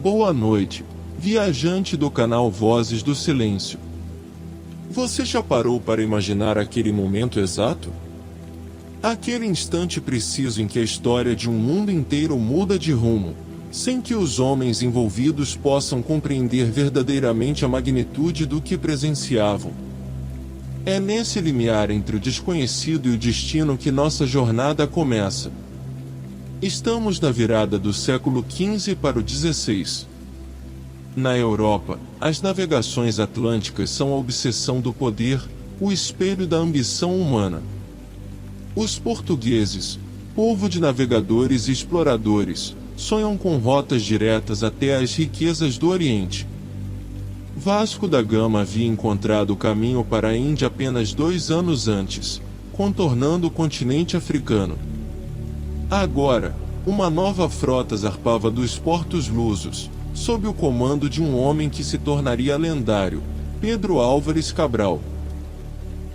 Boa noite, viajante do canal Vozes do Silêncio. Você já parou para imaginar aquele momento exato? Aquele instante preciso em que a história de um mundo inteiro muda de rumo, sem que os homens envolvidos possam compreender verdadeiramente a magnitude do que presenciavam. É nesse limiar entre o desconhecido e o destino que nossa jornada começa. Estamos na virada do século XV para o XVI. Na Europa, as navegações atlânticas são a obsessão do poder, o espelho da ambição humana. Os portugueses, povo de navegadores e exploradores, sonham com rotas diretas até as riquezas do Oriente. Vasco da Gama havia encontrado o caminho para a Índia apenas 2 anos antes, contornando o continente africano. Agora, uma nova frota zarpava dos portos lusos, sob o comando de um homem que se tornaria lendário, Pedro Álvares Cabral.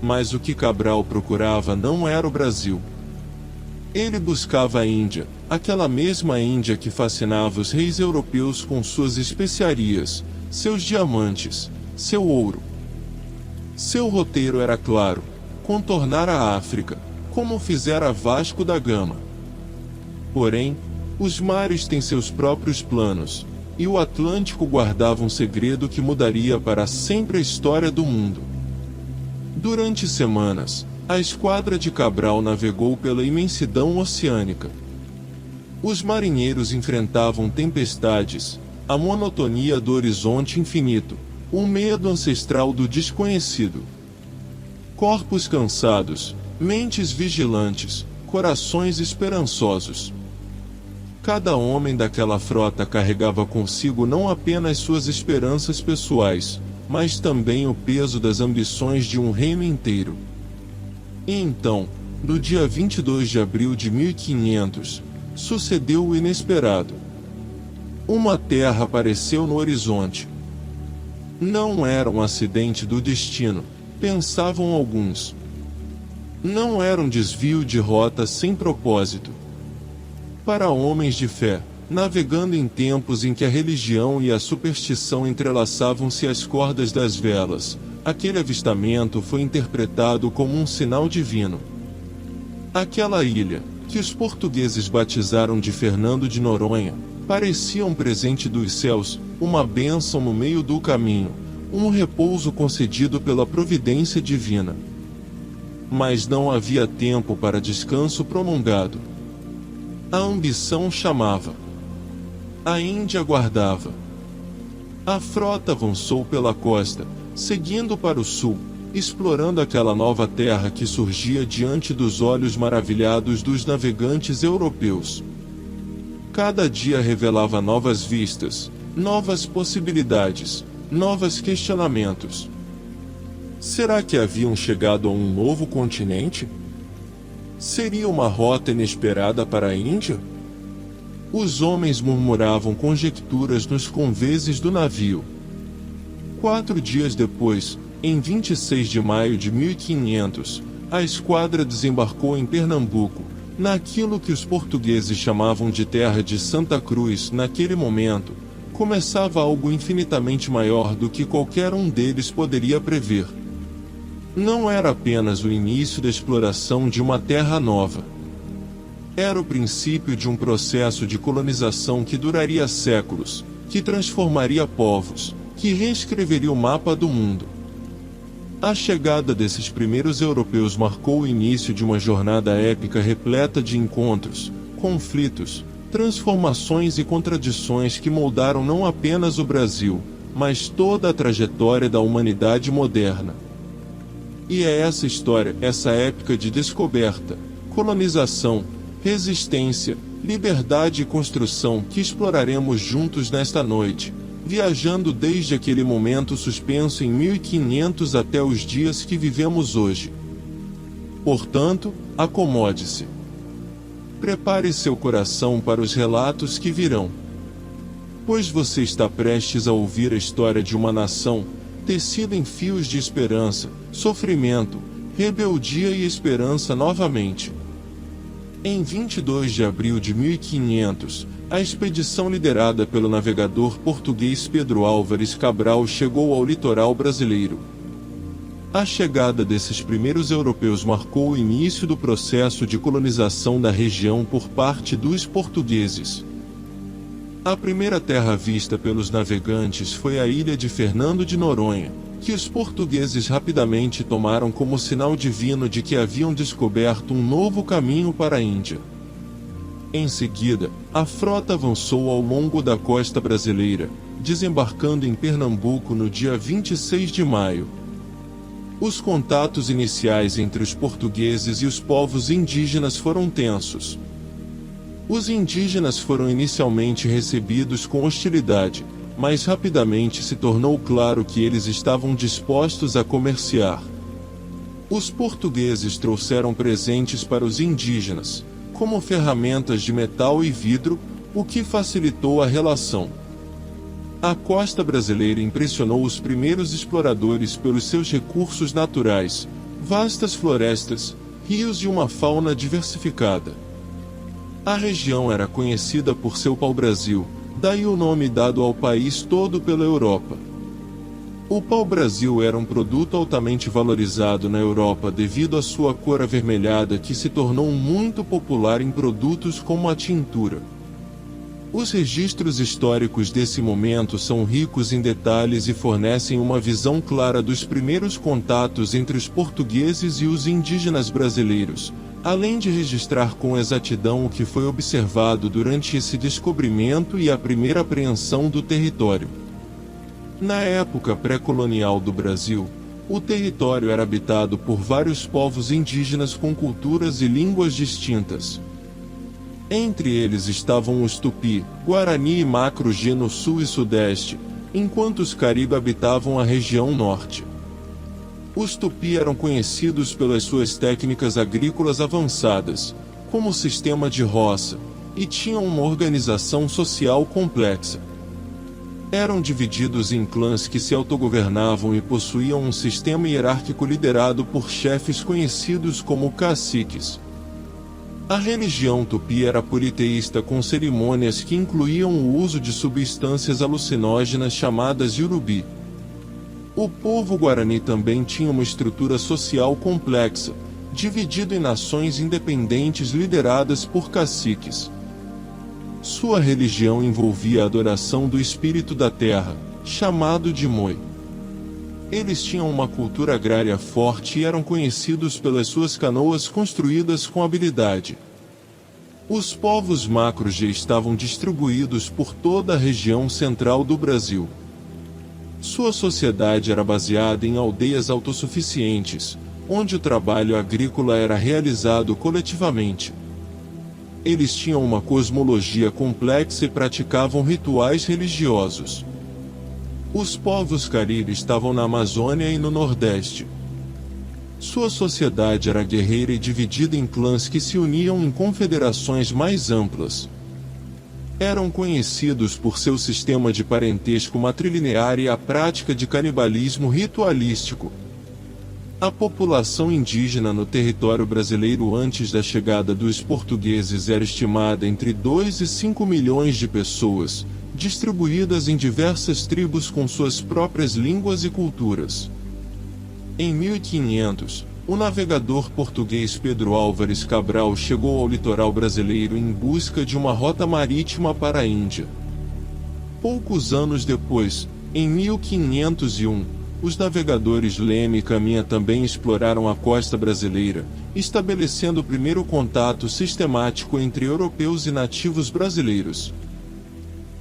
Mas o que Cabral procurava não era o Brasil. Ele buscava a Índia, aquela mesma Índia que fascinava os reis europeus com suas especiarias, seus diamantes, seu ouro. Seu roteiro era claro: contornar a África, como fizera Vasco da Gama. Porém, os mares têm seus próprios planos, e o Atlântico guardava um segredo que mudaria para sempre a história do mundo. Durante semanas, a esquadra de Cabral navegou pela imensidão oceânica. Os marinheiros enfrentavam tempestades, a monotonia do horizonte infinito, o medo ancestral do desconhecido. Corpos cansados, mentes vigilantes, corações esperançosos. Cada homem daquela frota carregava consigo não apenas suas esperanças pessoais, mas também o peso das ambições de um reino inteiro. E então, no dia 22 de abril de 1500, sucedeu o inesperado. Uma terra apareceu no horizonte. Não era um acidente do destino, pensavam alguns. Não era um desvio de rota sem propósito. Para homens de fé, navegando em tempos em que a religião e a superstição entrelaçavam-se às cordas das velas, aquele avistamento foi interpretado como um sinal divino. Aquela ilha, que os portugueses batizaram de Fernando de Noronha, parecia um presente dos céus, uma bênção no meio do caminho, um repouso concedido pela providência divina. Mas não havia tempo para descanso prolongado. A ambição chamava. A Índia aguardava. A frota avançou pela costa, seguindo para o sul, explorando aquela nova terra que surgia diante dos olhos maravilhados dos navegantes europeus. Cada dia revelava novas vistas, novas possibilidades, novos questionamentos. Será que haviam chegado a um novo continente? Seria uma rota inesperada para a Índia? Os homens murmuravam conjecturas nos conveses do navio. 4 dias depois, em 26 de maio de 1500, a esquadra desembarcou em Pernambuco, naquilo que os portugueses chamavam de terra de Santa Cruz. Naquele momento, começava algo infinitamente maior do que qualquer um deles poderia prever. Não era apenas o início da exploração de uma terra nova. Era o princípio de um processo de colonização que duraria séculos, que transformaria povos, que reescreveria o mapa do mundo. A chegada desses primeiros europeus marcou o início de uma jornada épica repleta de encontros, conflitos, transformações e contradições que moldaram não apenas o Brasil, mas toda a trajetória da humanidade moderna. E é essa história, essa épica de descoberta, colonização, resistência, liberdade e construção que exploraremos juntos nesta noite, viajando desde aquele momento suspenso em 1500 até os dias que vivemos hoje. Portanto, acomode-se. Prepare seu coração para os relatos que virão. Pois você está prestes a ouvir a história de uma nação, tecida em fios de esperança, sofrimento, rebeldia e esperança novamente. Em 22 de abril de 1500, a expedição liderada pelo navegador português Pedro Álvares Cabral chegou ao litoral brasileiro. A chegada desses primeiros europeus marcou o início do processo de colonização da região por parte dos portugueses. A primeira terra vista pelos navegantes foi a ilha de Fernando de Noronha, que os portugueses rapidamente tomaram como sinal divino de que haviam descoberto um novo caminho para a Índia. Em seguida, a frota avançou ao longo da costa brasileira, desembarcando em Pernambuco no dia 26 de maio. Os contatos iniciais entre os portugueses e os povos indígenas foram tensos. Os indígenas foram inicialmente recebidos com hostilidade, mas rapidamente se tornou claro que eles estavam dispostos a comerciar. Os portugueses trouxeram presentes para os indígenas, como ferramentas de metal e vidro, o que facilitou a relação. A costa brasileira impressionou os primeiros exploradores pelos seus recursos naturais, vastas florestas, rios e uma fauna diversificada. A região era conhecida por seu pau-brasil, daí o nome dado ao país todo pela Europa. O pau-brasil era um produto altamente valorizado na Europa devido à sua cor avermelhada que se tornou muito popular em produtos como a tintura. Os registros históricos desse momento são ricos em detalhes e fornecem uma visão clara dos primeiros contatos entre os portugueses e os indígenas brasileiros, além de registrar com exatidão o que foi observado durante esse descobrimento e a primeira apreensão do território. Na época pré-colonial do Brasil, o território era habitado por vários povos indígenas com culturas e línguas distintas. Entre eles estavam os Tupi, Guarani e Macro-G no sul e sudeste, enquanto os Caribe habitavam a região norte. Os Tupi eram conhecidos pelas suas técnicas agrícolas avançadas, como o sistema de roça, e tinham uma organização social complexa. Eram divididos em clãs que se autogovernavam e possuíam um sistema hierárquico liderado por chefes conhecidos como caciques. A religião tupi era politeísta com cerimônias que incluíam o uso de substâncias alucinógenas chamadas Yurubi. O povo guarani também tinha uma estrutura social complexa, dividido em nações independentes lideradas por caciques. Sua religião envolvia a adoração do espírito da terra, chamado de Moi. Eles tinham uma cultura agrária forte e eram conhecidos pelas suas canoas construídas com habilidade. Os povos Macro-G estavam distribuídos por toda a região central do Brasil. Sua sociedade era baseada em aldeias autossuficientes, onde o trabalho agrícola era realizado coletivamente. Eles tinham uma cosmologia complexa e praticavam rituais religiosos. Os povos Cariri estavam na Amazônia e no Nordeste. Sua sociedade era guerreira e dividida em clãs que se uniam em confederações mais amplas. Eram conhecidos por seu sistema de parentesco matrilinear e a prática de canibalismo ritualístico. A população indígena no território brasileiro antes da chegada dos portugueses era estimada entre 2 e 5 milhões de pessoas, distribuídas em diversas tribos com suas próprias línguas e culturas. Em 1500, o navegador português Pedro Álvares Cabral chegou ao litoral brasileiro em busca de uma rota marítima para a Índia. Poucos anos depois, em 1501, os navegadores Leme e Caminha também exploraram a costa brasileira, estabelecendo o primeiro contato sistemático entre europeus e nativos brasileiros.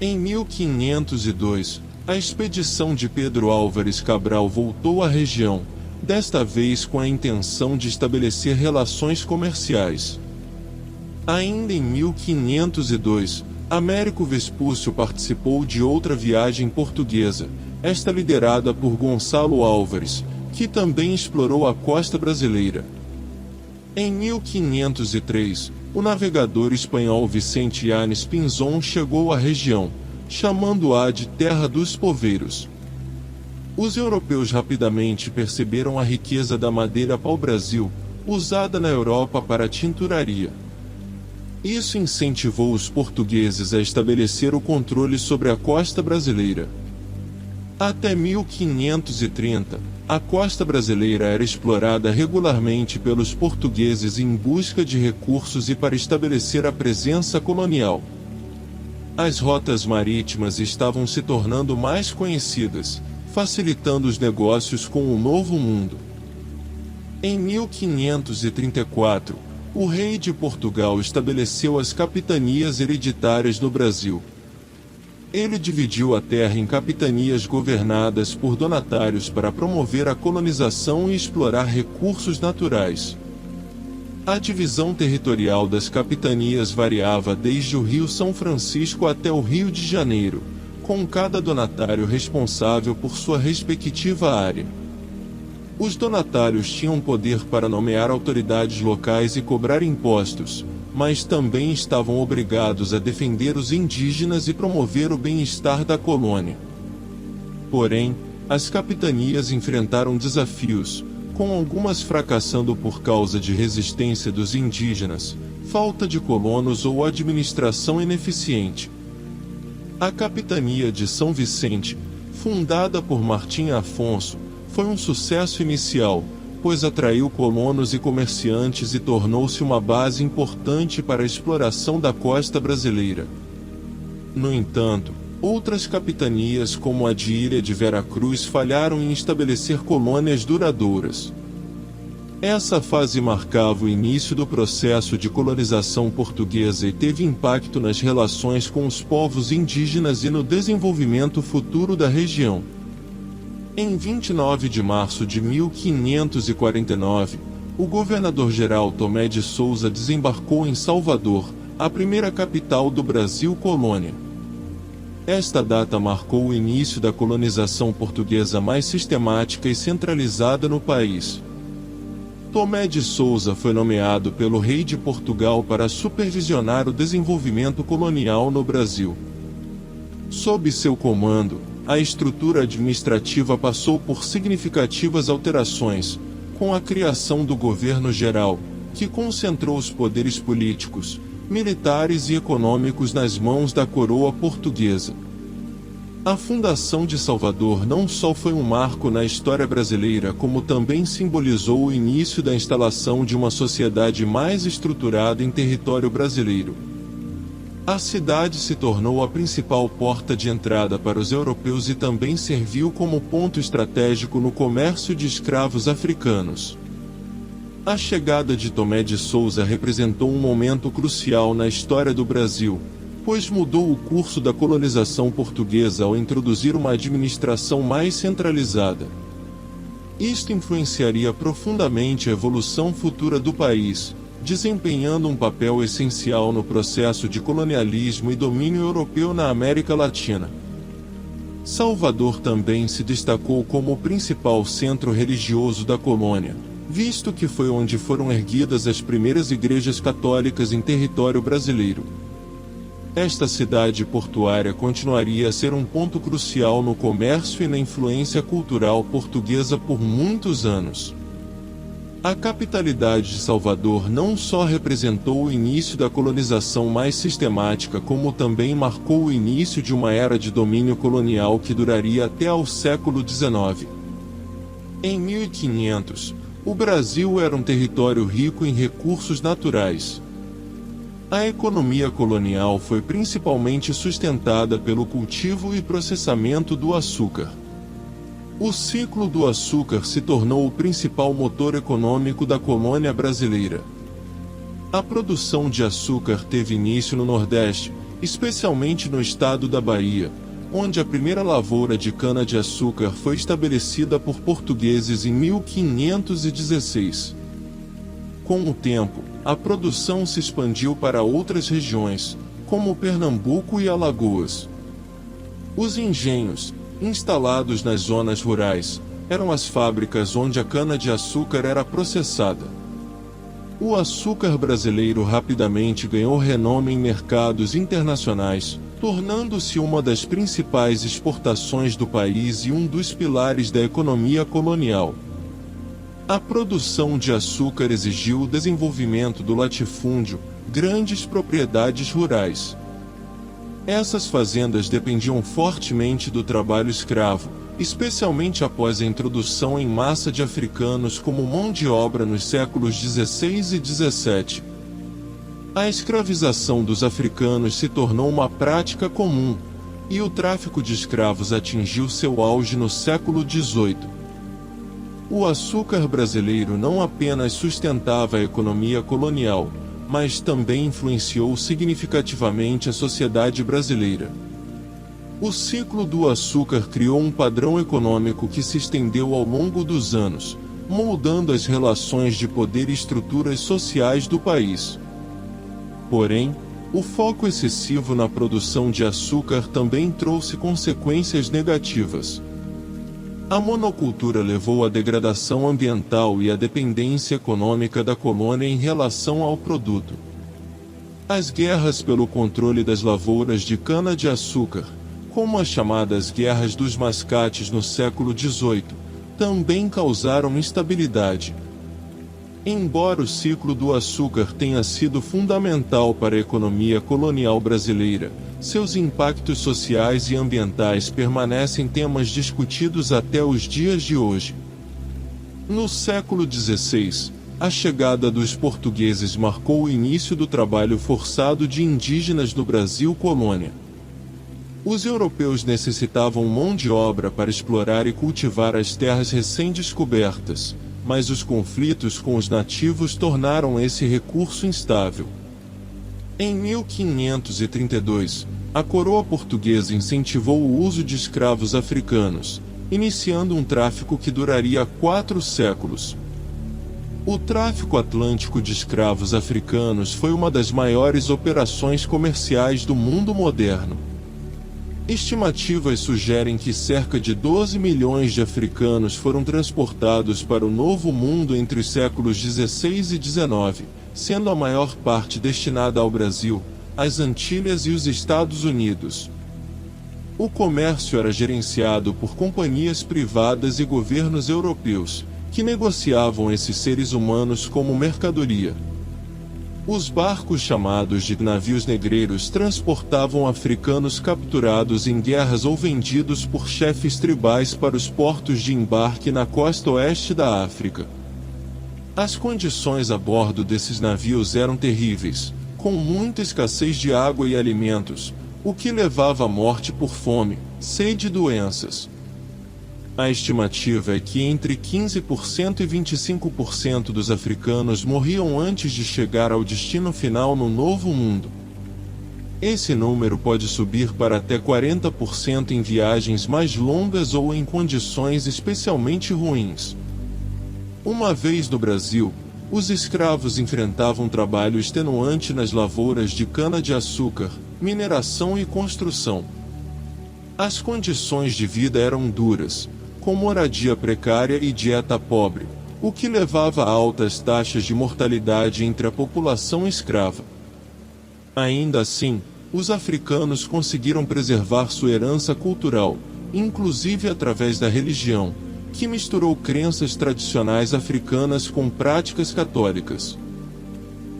Em 1502, a expedição de Pedro Álvares Cabral voltou à região, desta vez com a intenção de estabelecer relações comerciais. Ainda em 1502, Américo Vespúcio participou de outra viagem portuguesa, esta liderada por Gonçalo Álvares, que também explorou a costa brasileira. Em 1503, o navegador espanhol Vicente Yanes Pinzón chegou à região, chamando-a de Terra dos Poveiros. Os europeus rapidamente perceberam a riqueza da madeira pau-brasil, usada na Europa para tinturaria. Isso incentivou os portugueses a estabelecer o controle sobre a costa brasileira. Até 1530, a costa brasileira era explorada regularmente pelos portugueses em busca de recursos e para estabelecer a presença colonial. As rotas marítimas estavam se tornando mais conhecidas, facilitando os negócios com o Novo Mundo. Em 1534, o rei de Portugal estabeleceu as capitanias hereditárias no Brasil. Ele dividiu a terra em capitanias governadas por donatários para promover a colonização e explorar recursos naturais. A divisão territorial das capitanias variava desde o Rio São Francisco até o Rio de Janeiro, com cada donatário responsável por sua respectiva área. Os donatários tinham poder para nomear autoridades locais e cobrar impostos, mas também estavam obrigados a defender os indígenas e promover o bem-estar da colônia. Porém, as capitanias enfrentaram desafios, com algumas fracassando por causa de resistência dos indígenas, falta de colonos ou administração ineficiente. A capitania de São Vicente, fundada por Martim Afonso, foi um sucesso inicial, pois atraiu colonos e comerciantes e tornou-se uma base importante para a exploração da costa brasileira. No entanto, outras capitanias como a de Ilha de Veracruz falharam em estabelecer colônias duradouras. Essa fase marcava o início do processo de colonização portuguesa e teve impacto nas relações com os povos indígenas e no desenvolvimento futuro da região. Em 29 de março de 1549, o governador-geral Tomé de Souza desembarcou em Salvador, a primeira capital do Brasil colônia. Esta data marcou o início da colonização portuguesa mais sistemática e centralizada no país. Tomé de Souza foi nomeado pelo rei de Portugal para supervisionar o desenvolvimento colonial no Brasil. Sob seu comando, a estrutura administrativa passou por significativas alterações, com a criação do governo geral, que concentrou os poderes políticos, militares e econômicos nas mãos da coroa portuguesa. A fundação de Salvador não só foi um marco na história brasileira, como também simbolizou o início da instalação de uma sociedade mais estruturada em território brasileiro. A cidade se tornou a principal porta de entrada para os europeus e também serviu como ponto estratégico no comércio de escravos africanos. A chegada de Tomé de Souza representou um momento crucial na história do Brasil, pois mudou o curso da colonização portuguesa ao introduzir uma administração mais centralizada. Isto influenciaria profundamente a evolução futura do país, desempenhando um papel essencial no processo de colonialismo e domínio europeu na América Latina. Salvador também se destacou como o principal centro religioso da colônia, visto que foi onde foram erguidas as primeiras igrejas católicas em território brasileiro. Esta cidade portuária continuaria a ser um ponto crucial no comércio e na influência cultural portuguesa por muitos anos. A capitalidade de Salvador não só representou o início da colonização mais sistemática, como também marcou o início de uma era de domínio colonial que duraria até ao século XIX. Em 1500, o Brasil era um território rico em recursos naturais. A economia colonial foi principalmente sustentada pelo cultivo e processamento do açúcar. O ciclo do açúcar se tornou o principal motor econômico da colônia brasileira. A produção de açúcar teve início no Nordeste, especialmente no estado da Bahia, onde a primeira lavoura de cana-de-açúcar foi estabelecida por portugueses em 1516. Com o tempo, a produção se expandiu para outras regiões, como Pernambuco e Alagoas. Os engenhos, instalados nas zonas rurais, eram as fábricas onde a cana-de-açúcar era processada. O açúcar brasileiro rapidamente ganhou renome em mercados internacionais, tornando-se uma das principais exportações do país e um dos pilares da economia colonial. A produção de açúcar exigiu o desenvolvimento do latifúndio, grandes propriedades rurais. Essas fazendas dependiam fortemente do trabalho escravo, especialmente após a introdução em massa de africanos como mão de obra nos séculos XVI e XVII. A escravização dos africanos se tornou uma prática comum, e o tráfico de escravos atingiu seu auge no século XVIII. O açúcar brasileiro não apenas sustentava a economia colonial, mas também influenciou significativamente a sociedade brasileira. O ciclo do açúcar criou um padrão econômico que se estendeu ao longo dos anos, moldando as relações de poder e estruturas sociais do país. Porém, o foco excessivo na produção de açúcar também trouxe consequências negativas. A monocultura levou à degradação ambiental e à dependência econômica da colônia em relação ao produto. As guerras pelo controle das lavouras de cana-de-açúcar, como as chamadas Guerras dos Mascates no século XVIII, também causaram instabilidade. Embora o ciclo do açúcar tenha sido fundamental para a economia colonial brasileira, seus impactos sociais e ambientais permanecem temas discutidos até os dias de hoje. No século XVI, a chegada dos portugueses marcou o início do trabalho forçado de indígenas no Brasil colônia. Os europeus necessitavam mão de obra para explorar e cultivar as terras recém-descobertas, mas os conflitos com os nativos tornaram esse recurso instável. Em 1532, a coroa portuguesa incentivou o uso de escravos africanos, iniciando um tráfico que duraria 4 séculos. O tráfico atlântico de escravos africanos foi uma das maiores operações comerciais do mundo moderno. Estimativas sugerem que cerca de 12 milhões de africanos foram transportados para o Novo Mundo entre os séculos XVI e XIX, sendo a maior parte destinada ao Brasil, as Antilhas e os Estados Unidos. O comércio era gerenciado por companhias privadas e governos europeus, que negociavam esses seres humanos como mercadoria. Os barcos chamados de navios negreiros transportavam africanos capturados em guerras ou vendidos por chefes tribais para os portos de embarque na costa oeste da África. As condições a bordo desses navios eram terríveis, com muita escassez de água e alimentos, o que levava à morte por fome, sede e doenças. A estimativa é que entre 15% e 25% dos africanos morriam antes de chegar ao destino final no Novo Mundo. Esse número pode subir para até 40% em viagens mais longas ou em condições especialmente ruins. Uma vez no Brasil, os escravos enfrentavam trabalho extenuante nas lavouras de cana-de-açúcar, mineração e construção. As condições de vida eram duras, com moradia precária e dieta pobre, o que levava a altas taxas de mortalidade entre a população escrava. Ainda assim, os africanos conseguiram preservar sua herança cultural, inclusive através da religião, que misturou crenças tradicionais africanas com práticas católicas.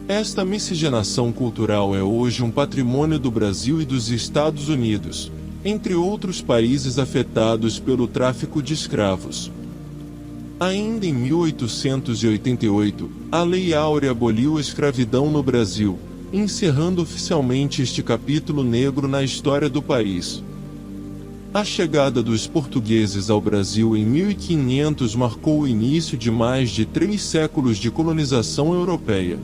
Esta miscigenação cultural é hoje um patrimônio do Brasil e dos Estados Unidos, entre outros países afetados pelo tráfico de escravos. Ainda em 1888, a Lei Áurea aboliu a escravidão no Brasil, encerrando oficialmente este capítulo negro na história do país. A chegada dos portugueses ao Brasil em 1500 marcou o início de mais de 3 séculos de colonização europeia.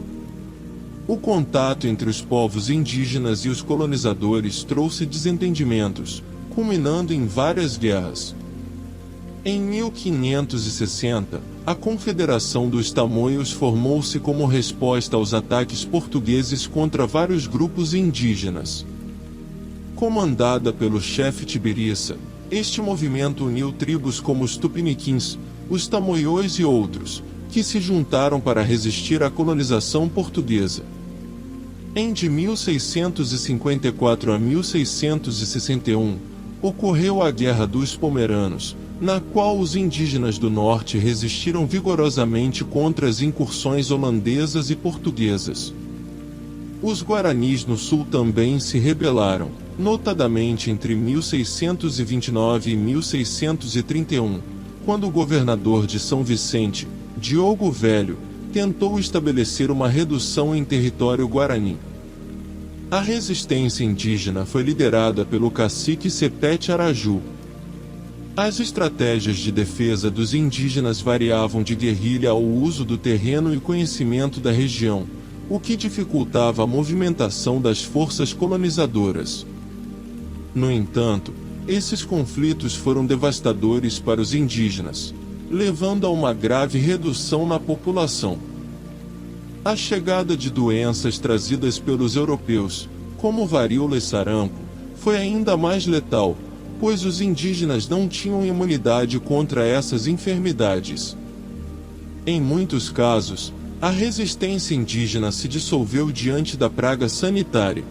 O contato entre os povos indígenas e os colonizadores trouxe desentendimentos, culminando em várias guerras. Em 1560, a Confederação dos Tamoios formou-se como resposta aos ataques portugueses contra vários grupos indígenas. Comandada pelo chefe Tibiriça, este movimento uniu tribos como os Tupiniquins, os Tamoiões e outros, que se juntaram para resistir à colonização portuguesa. De 1654 a 1661, ocorreu a Guerra dos Pomeranos, na qual os indígenas do norte resistiram vigorosamente contra as incursões holandesas e portuguesas. Os guaranis no sul também se rebelaram, notadamente entre 1629 e 1631, quando o governador de São Vicente, Diogo Velho, tentou estabelecer uma redução em território guarani. A resistência indígena foi liderada pelo cacique Sepete Araju. As estratégias de defesa dos indígenas variavam de guerrilha ao uso do terreno e conhecimento da região, o que dificultava a movimentação das forças colonizadoras. No entanto, esses conflitos foram devastadores para os indígenas, levando a uma grave redução na população. A chegada de doenças trazidas pelos europeus, como varíola e sarampo, foi ainda mais letal, pois os indígenas não tinham imunidade contra essas enfermidades. Em muitos casos, a resistência indígena se dissolveu diante da praga sanitária.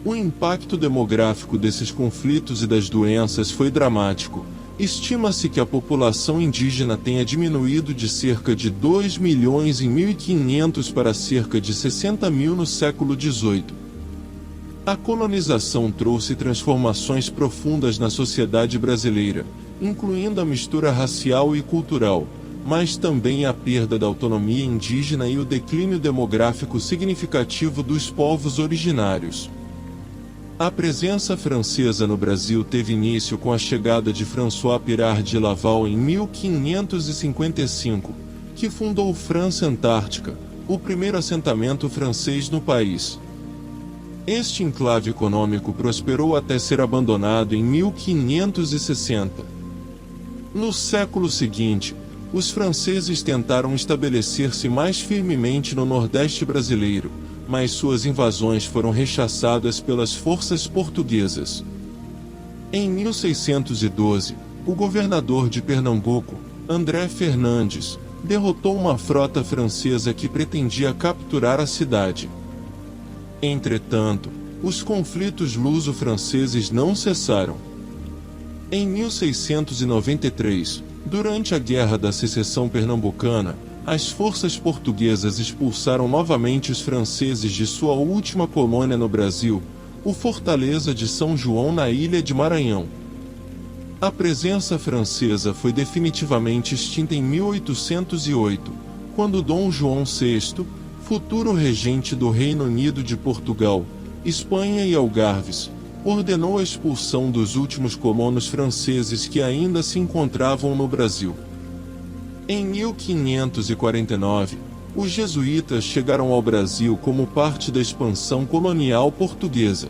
O impacto demográfico desses conflitos e das doenças foi dramático. Estima-se que a população indígena tenha diminuído de cerca de 2 milhões em 1500 para cerca de 60 mil no século XVIII. A colonização trouxe transformações profundas na sociedade brasileira, incluindo a mistura racial e cultural, mas também a perda da autonomia indígena e o declínio demográfico significativo dos povos originários. A presença francesa no Brasil teve início com a chegada de François Pirard de Laval em 1555, que fundou França Antártica, o primeiro assentamento francês no país. Este enclave econômico prosperou até ser abandonado em 1560. No século seguinte, os franceses tentaram estabelecer-se mais firmemente no Nordeste brasileiro, mas suas invasões foram rechaçadas pelas forças portuguesas. Em 1612, o governador de Pernambuco, André Fernandes, derrotou uma frota francesa que pretendia capturar a cidade. Entretanto, os conflitos luso-franceses não cessaram. Em 1693, durante a Guerra da Secessão Pernambucana, as forças portuguesas expulsaram novamente os franceses de sua última colônia no Brasil, o Fortaleza de São João na ilha de Maranhão. A presença francesa foi definitivamente extinta em 1808, quando Dom João VI, futuro regente do Reino Unido de Portugal, Espanha e Algarves, ordenou a expulsão dos últimos colonos franceses que ainda se encontravam no Brasil. Em 1549, os jesuítas chegaram ao Brasil como parte da expansão colonial portuguesa.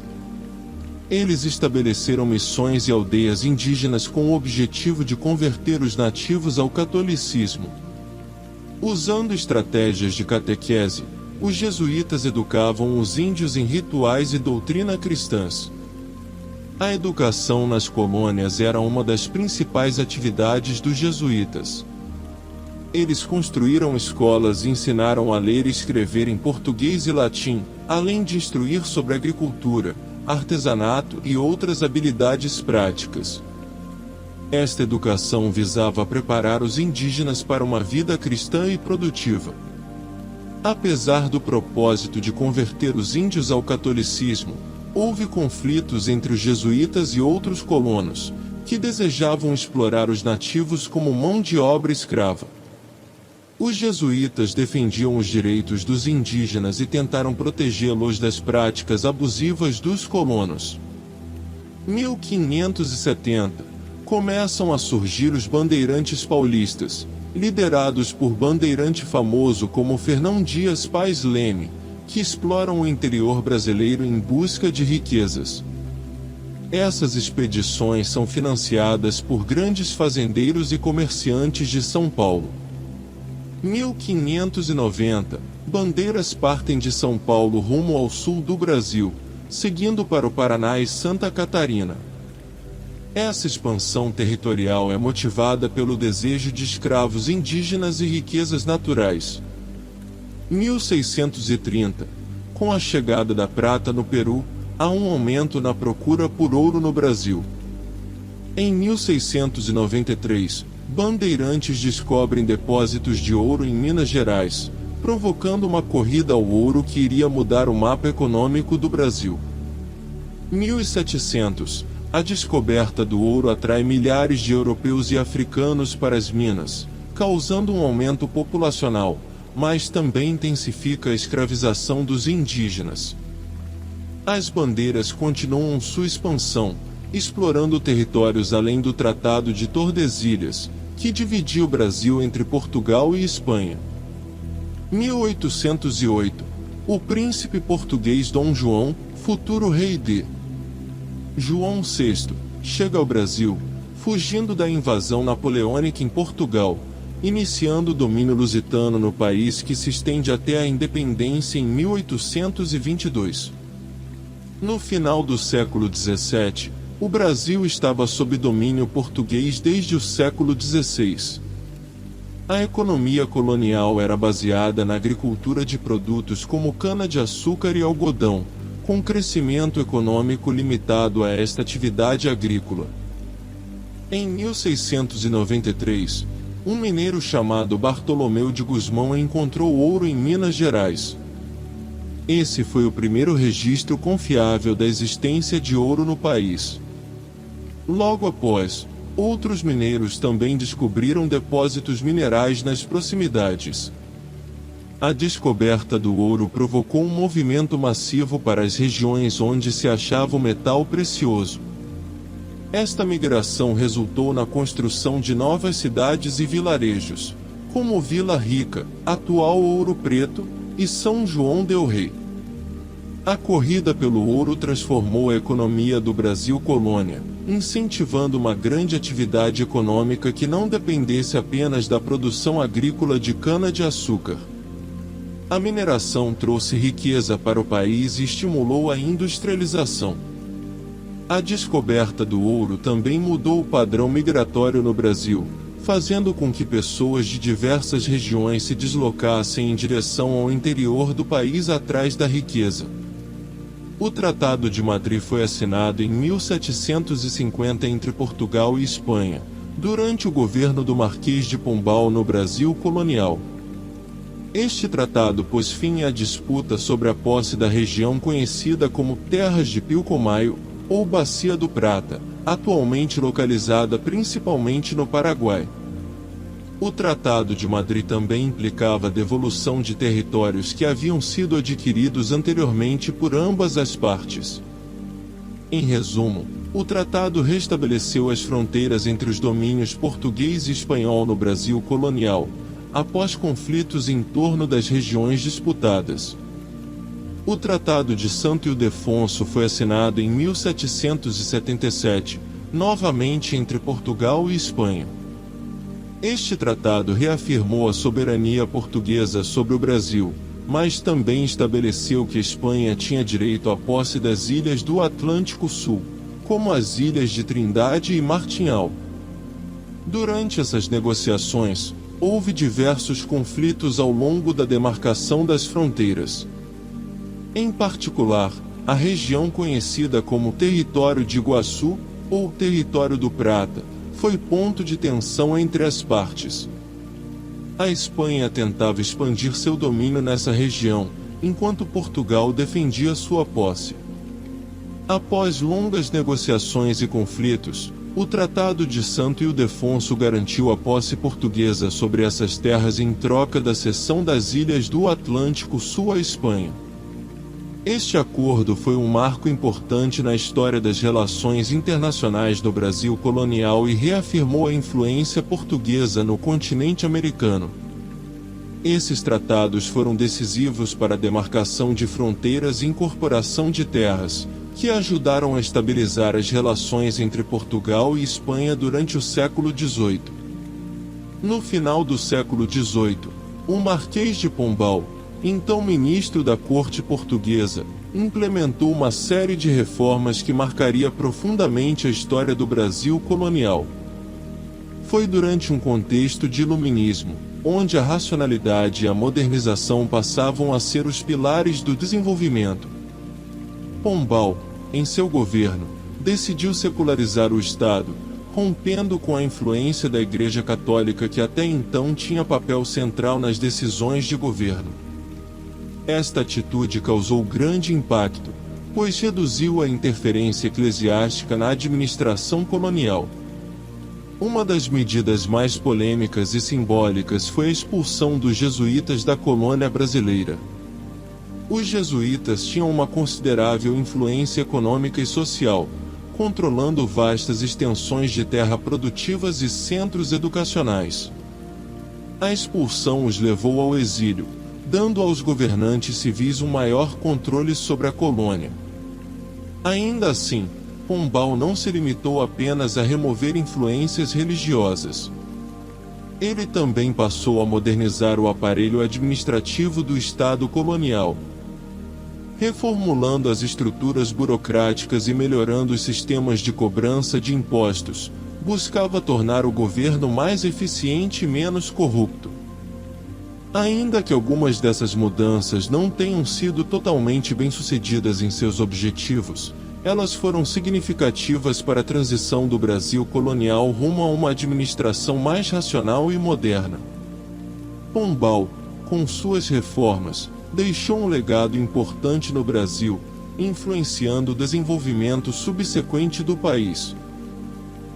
Eles estabeleceram missões e aldeias indígenas com o objetivo de converter os nativos ao catolicismo. Usando estratégias de catequese, os jesuítas educavam os índios em rituais e doutrina cristãs. A educação nas colônias era uma das principais atividades dos jesuítas. Eles construíram escolas e ensinaram a ler e escrever em português e latim, além de instruir sobre agricultura, artesanato e outras habilidades práticas. Esta educação visava preparar os indígenas para uma vida cristã e produtiva. Apesar do propósito de converter os índios ao catolicismo, houve conflitos entre os jesuítas e outros colonos, que desejavam explorar os nativos como mão de obra escrava. Os jesuítas defendiam os direitos dos indígenas e tentaram protegê-los das práticas abusivas dos colonos. 1570, começam a surgir os bandeirantes paulistas, liderados por bandeirante famoso como Fernão Dias Pais Leme, que exploram o interior brasileiro em busca de riquezas. Essas expedições são financiadas por grandes fazendeiros e comerciantes de São Paulo. 1590, bandeiras partem de São Paulo rumo ao sul do Brasil, seguindo para o Paraná e Santa Catarina. Essa expansão territorial é motivada pelo desejo de escravos indígenas e riquezas naturais. 1630, com a chegada da prata no Peru, há um aumento na procura por ouro no Brasil. Em 1693, bandeirantes descobrem depósitos de ouro em Minas Gerais, provocando uma corrida ao ouro que iria mudar o mapa econômico do Brasil. 1700. A descoberta do ouro atrai milhares de europeus e africanos para as minas, causando um aumento populacional, mas também intensifica a escravização dos indígenas. As bandeiras continuam sua expansão, explorando territórios além do Tratado de Tordesilhas, que dividia o Brasil entre Portugal e Espanha. 1808. O príncipe português Dom João, futuro rei de João VI, chega ao Brasil, fugindo da invasão napoleônica em Portugal, iniciando o domínio lusitano no país que se estende até a independência em 1822. No final do século XVII, o Brasil estava sob domínio português desde o século XVI. A economia colonial era baseada na agricultura de produtos como cana-de-açúcar e algodão, com crescimento econômico limitado a esta atividade agrícola. Em 1693, um mineiro chamado Bartolomeu de Gusmão encontrou ouro em Minas Gerais. Esse foi o primeiro registro confiável da existência de ouro no país. Logo após, outros mineiros também descobriram depósitos minerais nas proximidades. A descoberta do ouro provocou um movimento massivo para as regiões onde se achava o metal precioso. Esta migração resultou na construção de novas cidades e vilarejos, como Vila Rica, atual Ouro Preto, e São João del Rei. A corrida pelo ouro transformou a economia do Brasil colônia, incentivando uma grande atividade econômica que não dependesse apenas da produção agrícola de cana-de-açúcar. A mineração trouxe riqueza para o país e estimulou a industrialização. A descoberta do ouro também mudou o padrão migratório no Brasil, fazendo com que pessoas de diversas regiões se deslocassem em direção ao interior do país atrás da riqueza. O Tratado de Madrid foi assinado em 1750 entre Portugal e Espanha, durante o governo do Marquês de Pombal no Brasil colonial. Este tratado pôs fim à disputa sobre a posse da região conhecida como Terras de Pilcomayo, ou Bacia do Prata, atualmente localizada principalmente no Paraguai. O Tratado de Madrid também implicava a devolução de territórios que haviam sido adquiridos anteriormente por ambas as partes. Em resumo, o tratado restabeleceu as fronteiras entre os domínios português e espanhol no Brasil colonial, após conflitos em torno das regiões disputadas. O Tratado de Santo Ildefonso foi assinado em 1777, novamente entre Portugal e Espanha. Este tratado reafirmou a soberania portuguesa sobre o Brasil, mas também estabeleceu que a Espanha tinha direito à posse das ilhas do Atlântico Sul, como as ilhas de Trindade e Martinhal. Durante essas negociações, houve diversos conflitos ao longo da demarcação das fronteiras. Em particular, a região conhecida como Território de Iguaçu, ou Território do Prata, foi ponto de tensão entre as partes. A Espanha tentava expandir seu domínio nessa região, enquanto Portugal defendia sua posse. Após longas negociações e conflitos, o Tratado de Santo Ildefonso garantiu a posse portuguesa sobre essas terras em troca da cessão das ilhas do Atlântico Sul à Espanha. Este acordo foi um marco importante na história das relações internacionais do Brasil colonial e reafirmou a influência portuguesa no continente americano. Esses tratados foram decisivos para a demarcação de fronteiras e incorporação de terras, que ajudaram a estabilizar as relações entre Portugal e Espanha durante o século XVIII. No final do século XVIII, o Marquês de Pombal, então ministro da corte portuguesa, implementou uma série de reformas que marcaria profundamente a história do Brasil colonial. Foi durante um contexto de iluminismo, onde a racionalidade e a modernização passavam a ser os pilares do desenvolvimento. Pombal, em seu governo, decidiu secularizar o Estado, rompendo com a influência da Igreja Católica que até então tinha papel central nas decisões de governo. Esta atitude causou grande impacto, pois reduziu a interferência eclesiástica na administração colonial. Uma das medidas mais polêmicas e simbólicas foi a expulsão dos jesuítas da colônia brasileira. Os jesuítas tinham uma considerável influência econômica e social, controlando vastas extensões de terra produtivas e centros educacionais. A expulsão os levou ao exílio, dando aos governantes civis um maior controle sobre a colônia. Ainda assim, Pombal não se limitou apenas a remover influências religiosas. Ele também passou a modernizar o aparelho administrativo do Estado colonial, reformulando as estruturas burocráticas e melhorando os sistemas de cobrança de impostos. Buscava tornar o governo mais eficiente e menos corrupto. Ainda que algumas dessas mudanças não tenham sido totalmente bem-sucedidas em seus objetivos, elas foram significativas para a transição do Brasil colonial rumo a uma administração mais racional e moderna. Pombal, com suas reformas, deixou um legado importante no Brasil, influenciando o desenvolvimento subsequente do país.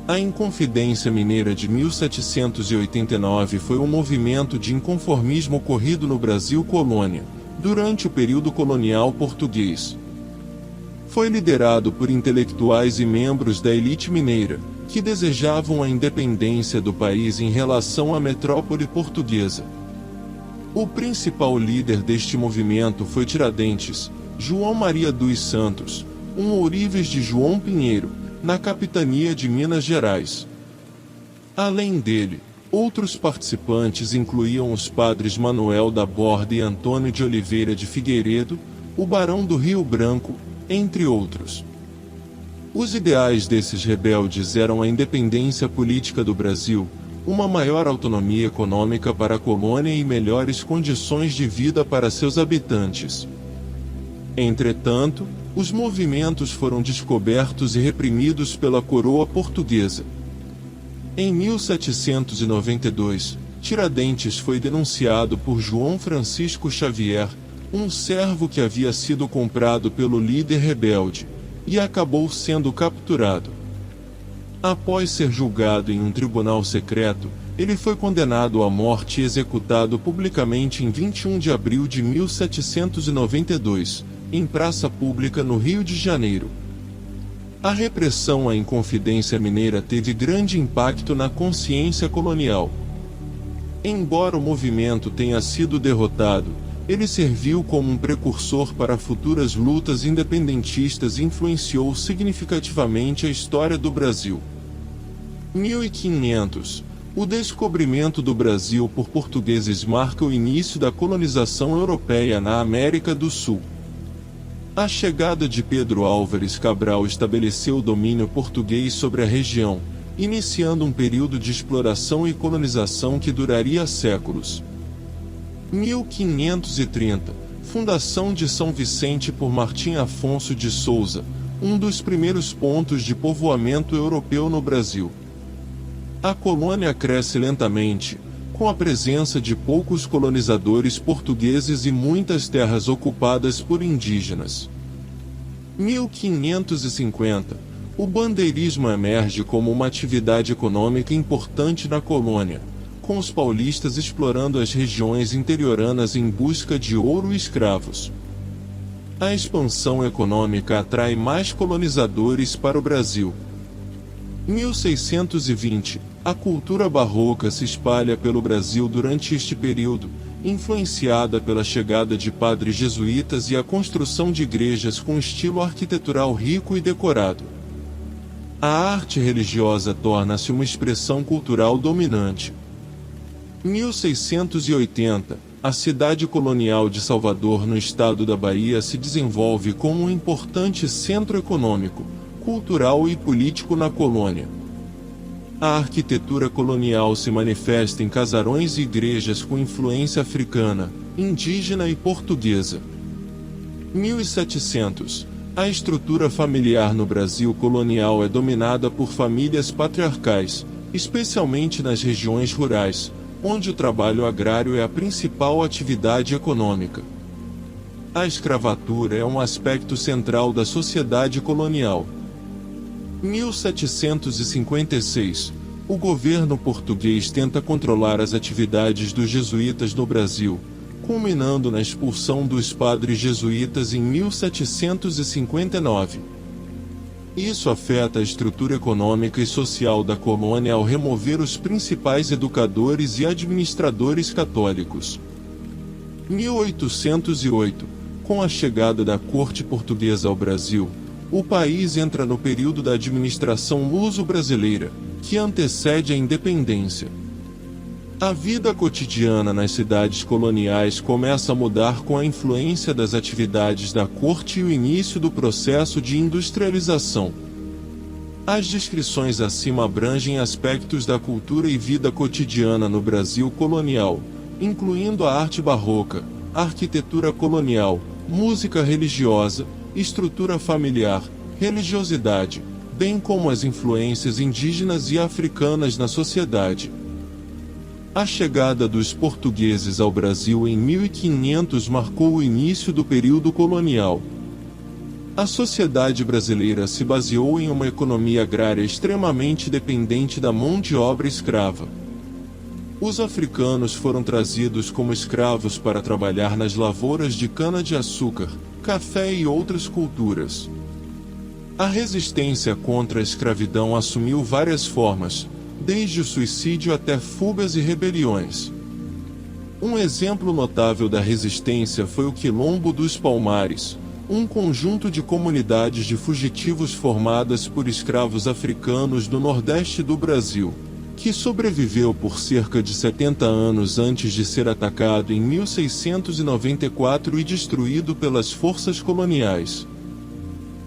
A Inconfidência Mineira de 1789 foi um movimento de inconformismo ocorrido no Brasil colônia, durante o período colonial português. Foi liderado por intelectuais e membros da elite mineira, que desejavam a independência do país em relação à metrópole portuguesa. O principal líder deste movimento foi Tiradentes, João Maria dos Santos, um ourives de João Pinheiro, na capitania de Minas Gerais. Além dele, outros participantes incluíam os padres Manuel da Borda e Antônio de Oliveira de Figueiredo, o Barão do Rio Branco, entre outros. Os ideais desses rebeldes eram a independência política do Brasil, uma maior autonomia econômica para a colônia e melhores condições de vida para seus habitantes. Entretanto, os movimentos foram descobertos e reprimidos pela coroa portuguesa. Em 1792, Tiradentes foi denunciado por João Francisco Xavier, um servo que havia sido comprado pelo líder rebelde, e acabou sendo capturado. Após ser julgado em um tribunal secreto, ele foi condenado à morte e executado publicamente em 21 de abril de 1792, em praça pública no Rio de Janeiro. A repressão à Inconfidência Mineira teve grande impacto na consciência colonial. Embora o movimento tenha sido derrotado, ele serviu como um precursor para futuras lutas independentistas e influenciou significativamente a história do Brasil. 1500. O descobrimento do Brasil por portugueses marca o início da colonização europeia na América do Sul. A chegada de Pedro Álvares Cabral estabeleceu o domínio português sobre a região, iniciando um período de exploração e colonização que duraria séculos. 1530, fundação de São Vicente por Martim Afonso de Souza, um dos primeiros pontos de povoamento europeu no Brasil. A colônia cresce lentamente, com a presença de poucos colonizadores portugueses e muitas terras ocupadas por indígenas. 1550, o bandeirismo emerge como uma atividade econômica importante na colônia, com os paulistas explorando as regiões interioranas em busca de ouro e escravos. A expansão econômica atrai mais colonizadores para o Brasil. 1620, a cultura barroca se espalha pelo Brasil durante este período, influenciada pela chegada de padres jesuítas e a construção de igrejas com estilo arquitetural rico e decorado. A arte religiosa torna-se uma expressão cultural dominante. 1680, a cidade colonial de Salvador, no estado da Bahia, se desenvolve como um importante centro econômico, cultural e político na colônia. A arquitetura colonial se manifesta em casarões e igrejas com influência africana, indígena e portuguesa. 1700, A estrutura familiar no Brasil colonial é dominada por famílias patriarcais, especialmente nas regiões rurais, onde o trabalho agrário é a principal atividade econômica. A escravatura é um aspecto central da sociedade colonial. 1756, o governo português tenta controlar as atividades dos jesuítas no Brasil, culminando na expulsão dos padres jesuítas em 1759. Isso afeta a estrutura econômica e social da colônia ao remover os principais educadores e administradores católicos. 1808, com a chegada da corte portuguesa ao Brasil, o país entra no período da administração luso-brasileira, que antecede a independência. A vida cotidiana nas cidades coloniais começa a mudar com a influência das atividades da corte e o início do processo de industrialização. As descrições acima abrangem aspectos da cultura e vida cotidiana no Brasil colonial, incluindo a arte barroca, a arquitetura colonial, música religiosa, estrutura familiar, religiosidade, bem como as influências indígenas e africanas na sociedade. A chegada dos portugueses ao Brasil em 1500 marcou o início do período colonial. A sociedade brasileira se baseou em uma economia agrária extremamente dependente da mão de obra escrava. Os africanos foram trazidos como escravos para trabalhar nas lavouras de cana-de-açúcar, café e outras culturas. A resistência contra a escravidão assumiu várias formas, desde o suicídio até fugas e rebeliões. Um exemplo notável da resistência foi o Quilombo dos Palmares, um conjunto de comunidades de fugitivos formadas por escravos africanos do Nordeste do Brasil, que sobreviveu por cerca de 70 anos antes de ser atacado em 1694 e destruído pelas forças coloniais.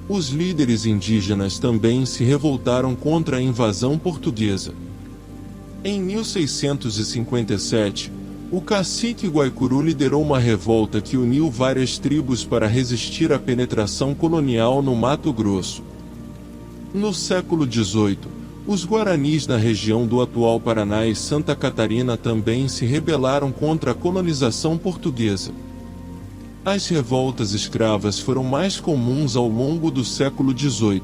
Os líderes indígenas também se revoltaram contra a invasão portuguesa. Em 1657, o cacique Guaicuru liderou uma revolta que uniu várias tribos para resistir à penetração colonial no Mato Grosso. No século XVIII, os guaranis na região do atual Paraná e Santa Catarina também se rebelaram contra a colonização portuguesa. As revoltas escravas foram mais comuns ao longo do século XVIII.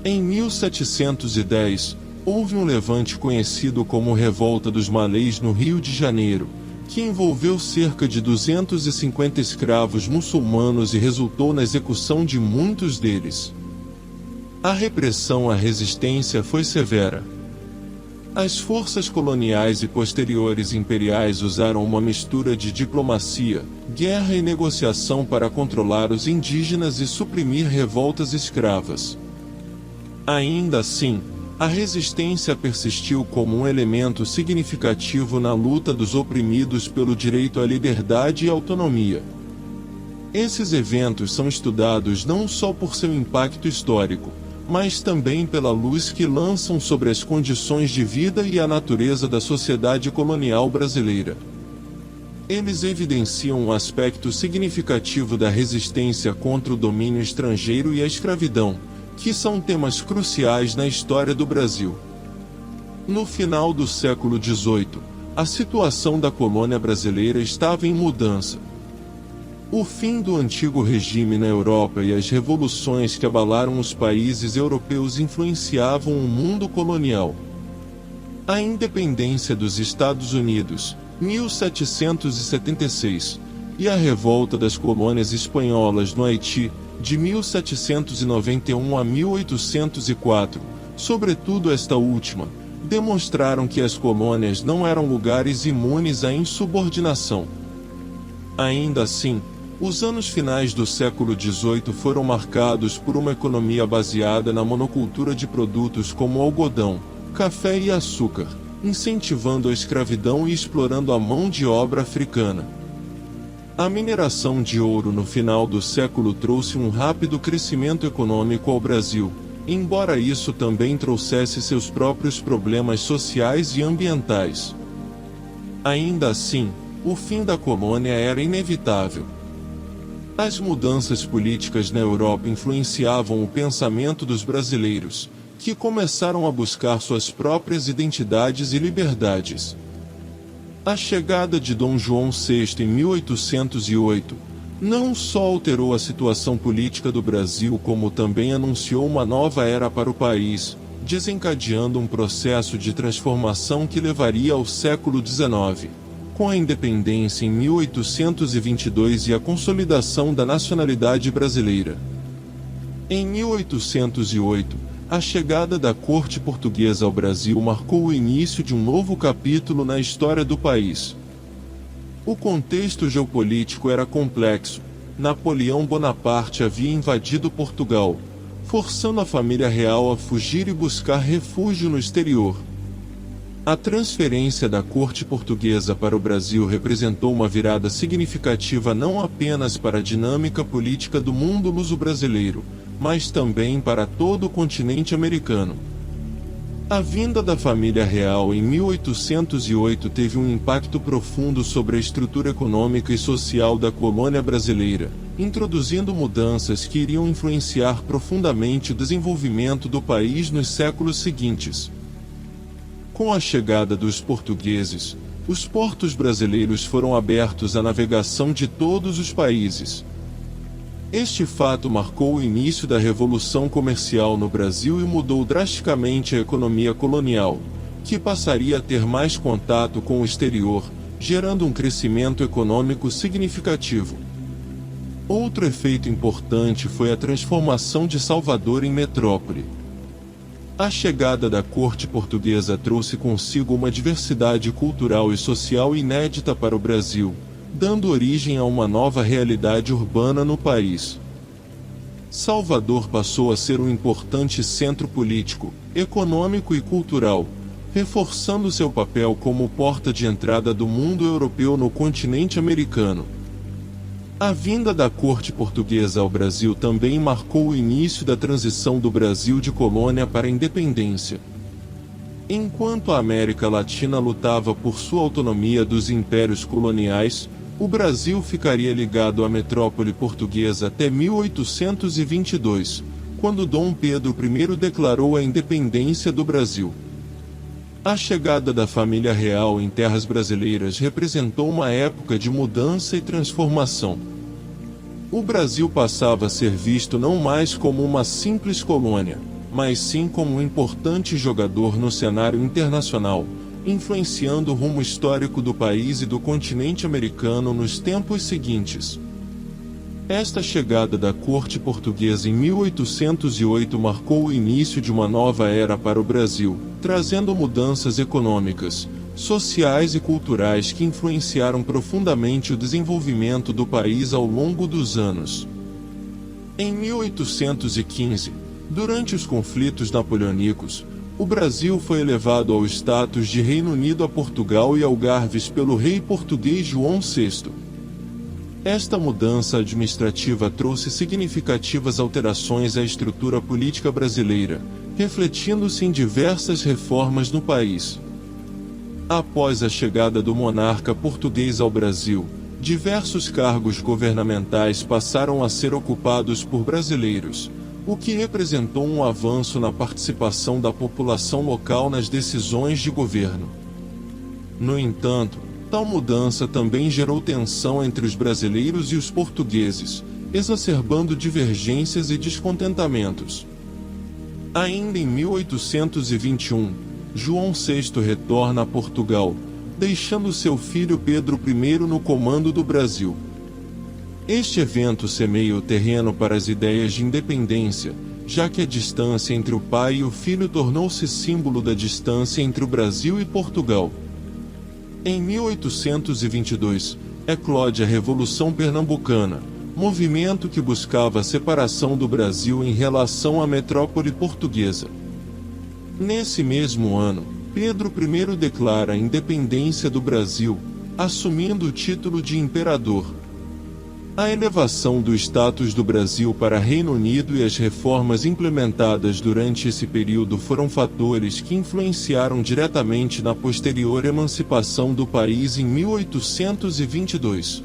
Em 1710, houve um levante conhecido como Revolta dos Malês no Rio de Janeiro, que envolveu cerca de 250 escravos muçulmanos e resultou na execução de muitos deles. A repressão à resistência foi severa. As forças coloniais e posteriores imperiais usaram uma mistura de diplomacia, guerra e negociação para controlar os indígenas e suprimir revoltas escravas. Ainda assim, a resistência persistiu como um elemento significativo na luta dos oprimidos pelo direito à liberdade e autonomia. Esses eventos são estudados não só por seu impacto histórico, mas também pela luz que lançam sobre as condições de vida e a natureza da sociedade colonial brasileira. Eles evidenciam um aspecto significativo da resistência contra o domínio estrangeiro e a escravidão, que são temas cruciais na história do Brasil. No final do século XVIII, a situação da colônia brasileira estava em mudança. O fim do antigo regime na Europa e as revoluções que abalaram os países europeus influenciavam o mundo colonial. A independência dos Estados Unidos, 1776, e a revolta das colônias espanholas no Haiti, de 1791 a 1804, sobretudo esta última, demonstraram que as colônias não eram lugares imunes à insubordinação. Ainda assim, os anos finais do século XVIII foram marcados por uma economia baseada na monocultura de produtos como algodão, café e açúcar, incentivando a escravidão e explorando a mão de obra africana. A mineração de ouro no final do século trouxe um rápido crescimento econômico ao Brasil, embora isso também trouxesse seus próprios problemas sociais e ambientais. Ainda assim, o fim da colônia era inevitável. As mudanças políticas na Europa influenciavam o pensamento dos brasileiros, que começaram a buscar suas próprias identidades e liberdades. A chegada de Dom João VI em 1808 não só alterou a situação política do Brasil, como também anunciou uma nova era para o país, desencadeando um processo de transformação que levaria ao século XIX, com a independência em 1822 e a consolidação da nacionalidade brasileira. Em 1808, a chegada da corte portuguesa ao Brasil marcou o início de um novo capítulo na história do país. O contexto geopolítico era complexo. Napoleão Bonaparte havia invadido Portugal, forçando a família real a fugir e buscar refúgio no exterior. A transferência da corte portuguesa para o Brasil representou uma virada significativa não apenas para a dinâmica política do mundo luso-brasileiro, mas também para todo o continente americano. A vinda da família real em 1808 teve um impacto profundo sobre a estrutura econômica e social da colônia brasileira, introduzindo mudanças que iriam influenciar profundamente o desenvolvimento do país nos séculos seguintes. Com a chegada dos portugueses, os portos brasileiros foram abertos à navegação de todos os países. Este fato marcou o início da Revolução Comercial no Brasil e mudou drasticamente a economia colonial, que passaria a ter mais contato com o exterior, gerando um crescimento econômico significativo. Outro efeito importante foi a transformação de Salvador em metrópole. A chegada da corte portuguesa trouxe consigo uma diversidade cultural e social inédita para o Brasil, dando origem a uma nova realidade urbana no país. Salvador passou a ser um importante centro político, econômico e cultural, reforçando seu papel como porta de entrada do mundo europeu no continente americano. A vinda da corte portuguesa ao Brasil também marcou o início da transição do Brasil de colônia para a independência. Enquanto a América Latina lutava por sua autonomia dos impérios coloniais, o Brasil ficaria ligado à metrópole portuguesa até 1822, quando Dom Pedro I declarou a independência do Brasil. A chegada da família real em terras brasileiras representou uma época de mudança e transformação. O Brasil passava a ser visto não mais como uma simples colônia, mas sim como um importante jogador no cenário internacional, influenciando o rumo histórico do país e do continente americano nos tempos seguintes. Esta chegada da corte portuguesa em 1808 marcou o início de uma nova era para o Brasil, trazendo mudanças econômicas, sociais e culturais que influenciaram profundamente o desenvolvimento do país ao longo dos anos. Em 1815, durante os conflitos napoleônicos, o Brasil foi elevado ao status de Reino Unido a Portugal e Algarves pelo rei português João VI. Esta mudança administrativa trouxe significativas alterações à estrutura política brasileira, refletindo-se em diversas reformas no país. Após a chegada do monarca português ao Brasil, diversos cargos governamentais passaram a ser ocupados por brasileiros, o que representou um avanço na participação da população local nas decisões de governo. No entanto, tal mudança também gerou tensão entre os brasileiros e os portugueses, exacerbando divergências e descontentamentos. Ainda em 1821, João VI retorna a Portugal, deixando seu filho Pedro I no comando do Brasil. Este evento semeia o terreno para as ideias de independência, já que a distância entre o pai e o filho tornou-se símbolo da distância entre o Brasil e Portugal. Em 1822, eclode a Revolução Pernambucana, movimento que buscava a separação do Brasil em relação à metrópole portuguesa. Nesse mesmo ano, Pedro I declara a independência do Brasil, assumindo o título de imperador. A elevação do status do Brasil para Reino Unido e as reformas implementadas durante esse período foram fatores que influenciaram diretamente na posterior emancipação do país em 1822.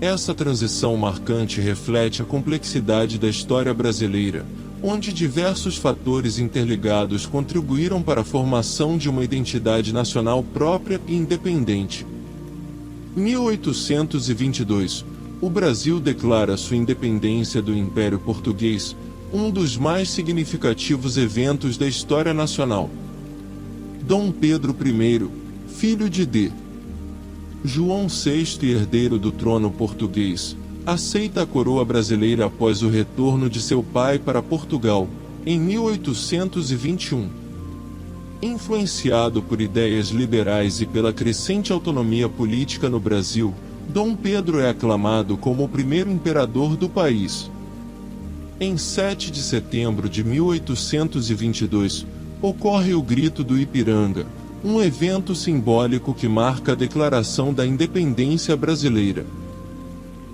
Essa transição marcante reflete a complexidade da história brasileira, onde diversos fatores interligados contribuíram para a formação de uma identidade nacional própria e independente. 1822, o Brasil declara sua independência do Império Português, um dos mais significativos eventos da história nacional. Dom Pedro I, filho de D. João VI e herdeiro do trono português, aceita a coroa brasileira após o retorno de seu pai para Portugal, em 1821. Influenciado por ideias liberais e pela crescente autonomia política no Brasil, Dom Pedro é aclamado como o primeiro imperador do país. Em 7 de setembro de 1822, ocorre o Grito do Ipiranga, um evento simbólico que marca a declaração da independência brasileira.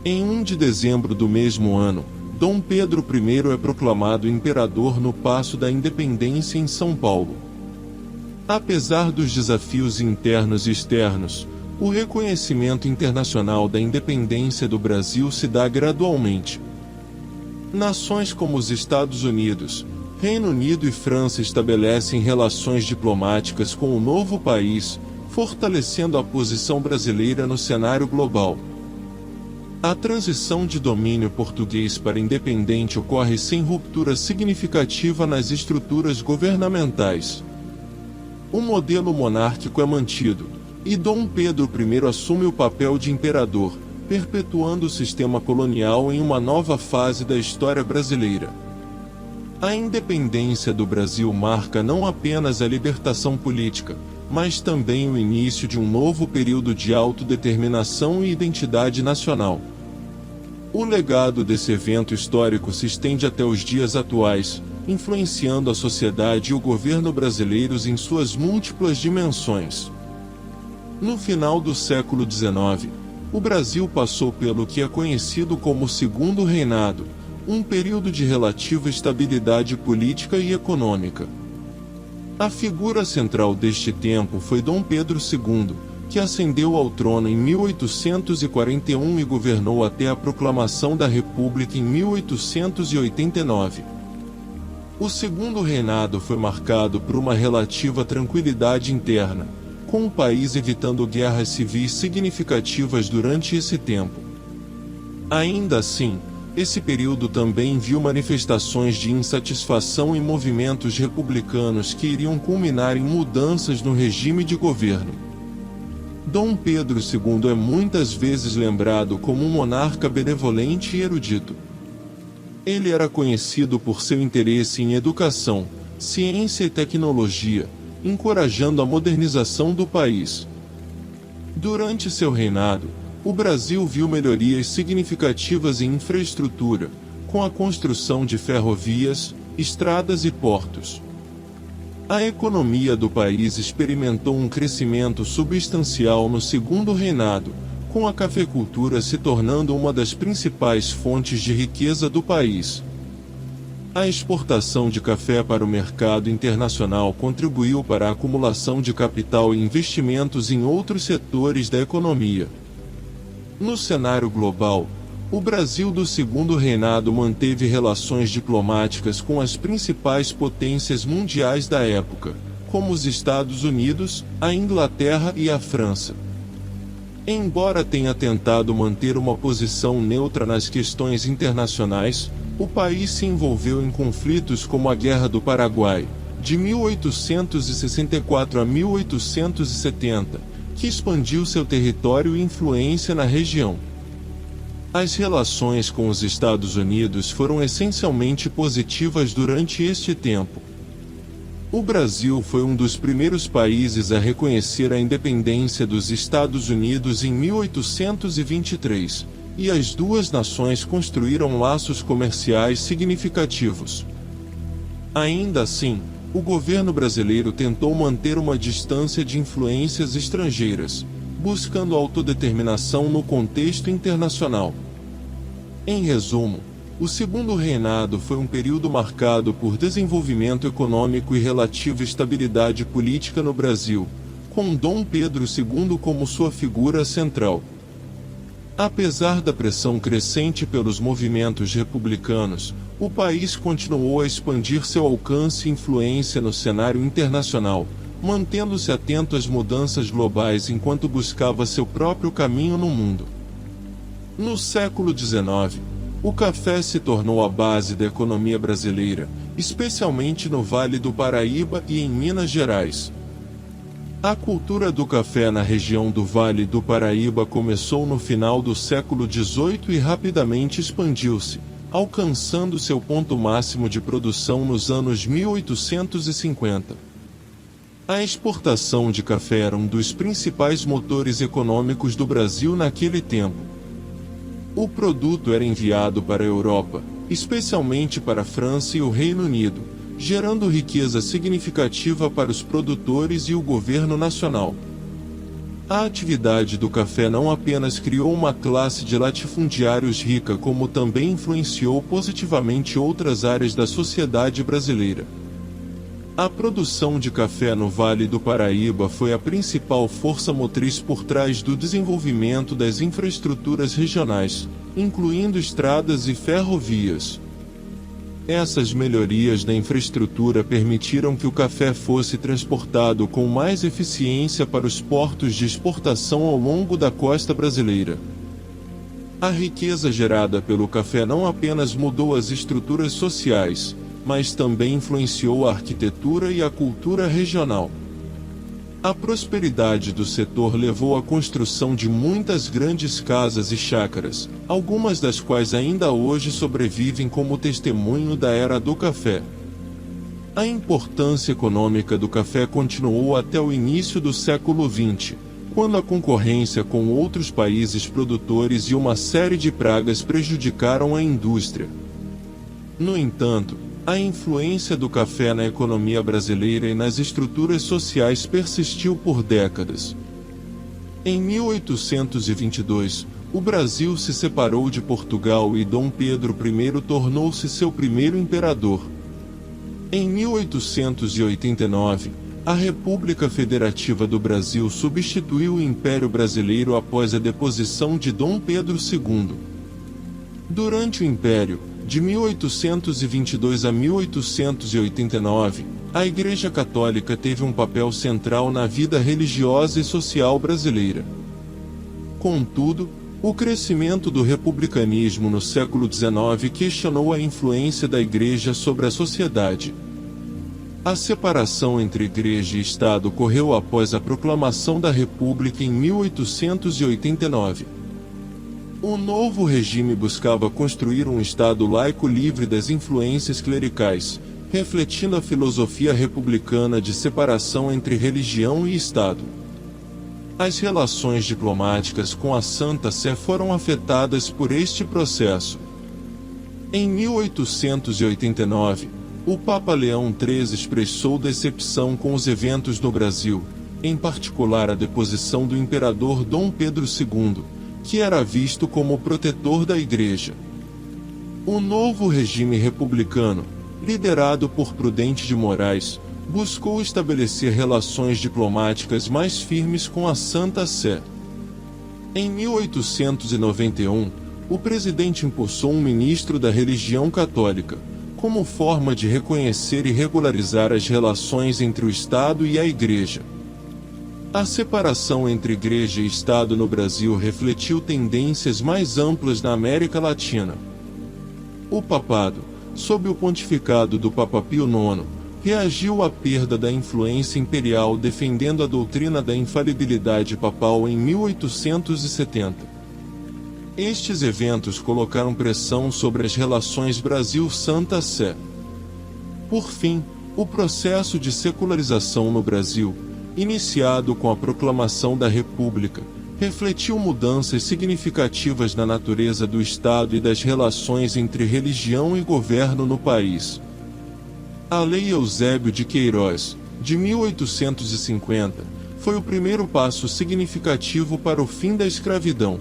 Em 1 de dezembro do mesmo ano, Dom Pedro I é proclamado imperador no Paço da Independência em São Paulo. Apesar dos desafios internos e externos, o reconhecimento internacional da independência do Brasil se dá gradualmente. Nações como os Estados Unidos, Reino Unido e França estabelecem relações diplomáticas com o novo país, fortalecendo a posição brasileira no cenário global. A transição de domínio português para independente ocorre sem ruptura significativa nas estruturas governamentais. O modelo monárquico é mantido, e Dom Pedro I assume o papel de imperador, perpetuando o sistema colonial em uma nova fase da história brasileira. A independência do Brasil marca não apenas a libertação política, mas também o início de um novo período de autodeterminação e identidade nacional. O legado desse evento histórico se estende até os dias atuais, influenciando a sociedade e o governo brasileiros em suas múltiplas dimensões. No final do século XIX, o Brasil passou pelo que é conhecido como o Segundo Reinado, um período de relativa estabilidade política e econômica. A figura central deste tempo foi Dom Pedro II, que ascendeu ao trono em 1841 e governou até a proclamação da República em 1889. O Segundo Reinado foi marcado por uma relativa tranquilidade interna, com o país evitando guerras civis significativas durante esse tempo. Ainda assim, esse período também viu manifestações de insatisfação e movimentos republicanos que iriam culminar em mudanças no regime de governo. Dom Pedro II é muitas vezes lembrado como um monarca benevolente e erudito. Ele era conhecido por seu interesse em educação, ciência e tecnologia, encorajando a modernização do país. Durante seu reinado, o Brasil viu melhorias significativas em infraestrutura, com a construção de ferrovias, estradas e portos. A economia do país experimentou um crescimento substancial no Segundo Reinado, com a cafeicultura se tornando uma das principais fontes de riqueza do país. A exportação de café para o mercado internacional contribuiu para a acumulação de capital e investimentos em outros setores da economia. No cenário global, o Brasil do Segundo Reinado manteve relações diplomáticas com as principais potências mundiais da época, como os Estados Unidos, a Inglaterra e a França. Embora tenha tentado manter uma posição neutra nas questões internacionais, o país se envolveu em conflitos como a Guerra do Paraguai, de 1864 a 1870, que expandiu seu território e influência na região. As relações com os Estados Unidos foram essencialmente positivas durante este tempo. O Brasil foi um dos primeiros países a reconhecer a independência dos Estados Unidos em 1823, e as duas nações construíram laços comerciais significativos. Ainda assim, o governo brasileiro tentou manter uma distância de influências estrangeiras, buscando autodeterminação no contexto internacional. Em resumo, o Segundo Reinado foi um período marcado por desenvolvimento econômico e relativa estabilidade política no Brasil, com Dom Pedro II como sua figura central. Apesar da pressão crescente pelos movimentos republicanos, o país continuou a expandir seu alcance e influência no cenário internacional, mantendo-se atento às mudanças globais enquanto buscava seu próprio caminho no mundo. No século XIX, o café se tornou a base da economia brasileira, especialmente no Vale do Paraíba e em Minas Gerais. A cultura do café na região do Vale do Paraíba começou no final do século XVIII e rapidamente expandiu-se, alcançando seu ponto máximo de produção nos anos 1850. A exportação de café era um dos principais motores econômicos do Brasil naquele tempo. O produto era enviado para a Europa, especialmente para a França e o Reino Unido, gerando riqueza significativa para os produtores e o governo nacional. A atividade do café não apenas criou uma classe de latifundiários rica, como também influenciou positivamente outras áreas da sociedade brasileira. A produção de café no Vale do Paraíba foi a principal força motriz por trás do desenvolvimento das infraestruturas regionais, incluindo estradas e ferrovias. Essas melhorias na infraestrutura permitiram que o café fosse transportado com mais eficiência para os portos de exportação ao longo da costa brasileira. A riqueza gerada pelo café não apenas mudou as estruturas sociais, mas também influenciou a arquitetura e a cultura regional. A prosperidade do setor levou à construção de muitas grandes casas e chácaras, algumas das quais ainda hoje sobrevivem como testemunho da era do café. A importância econômica do café continuou até o início do século XX, quando a concorrência com outros países produtores e uma série de pragas prejudicaram a indústria. No entanto, a influência do café na economia brasileira e nas estruturas sociais persistiu por décadas. Em 1822, o Brasil se separou de Portugal e Dom Pedro I tornou-se seu primeiro imperador. Em 1889, a República Federativa do Brasil substituiu o Império Brasileiro após a deposição de Dom Pedro II. Durante o Império, de 1822 a 1889, a Igreja Católica teve um papel central na vida religiosa e social brasileira. Contudo, o crescimento do republicanismo no século XIX questionou a influência da Igreja sobre a sociedade. A separação entre Igreja e Estado ocorreu após a proclamação da República em 1889. O novo regime buscava construir um Estado laico livre das influências clericais, refletindo a filosofia republicana de separação entre religião e Estado. As relações diplomáticas com a Santa Sé foram afetadas por este processo. Em 1889, o Papa Leão XIII expressou decepção com os eventos no Brasil, em particular a deposição do imperador Dom Pedro II, que era visto como o protetor da Igreja. O novo regime republicano, liderado por Prudente de Moraes, buscou estabelecer relações diplomáticas mais firmes com a Santa Sé. Em 1891, o presidente impulsou um ministro da religião católica, como forma de reconhecer e regularizar as relações entre o Estado e a Igreja. A separação entre Igreja e Estado no Brasil refletiu tendências mais amplas na América Latina. O papado, sob o pontificado do Papa Pio IX, reagiu à perda da influência imperial defendendo a doutrina da infalibilidade papal em 1870. Estes eventos colocaram pressão sobre as relações Brasil-Santa Sé. Por fim, o processo de secularização no Brasil, iniciado com a proclamação da República, refletiu mudanças significativas na natureza do Estado e das relações entre religião e governo no país. A Lei Eusébio de Queiroz, de 1850, foi o primeiro passo significativo para o fim da escravidão.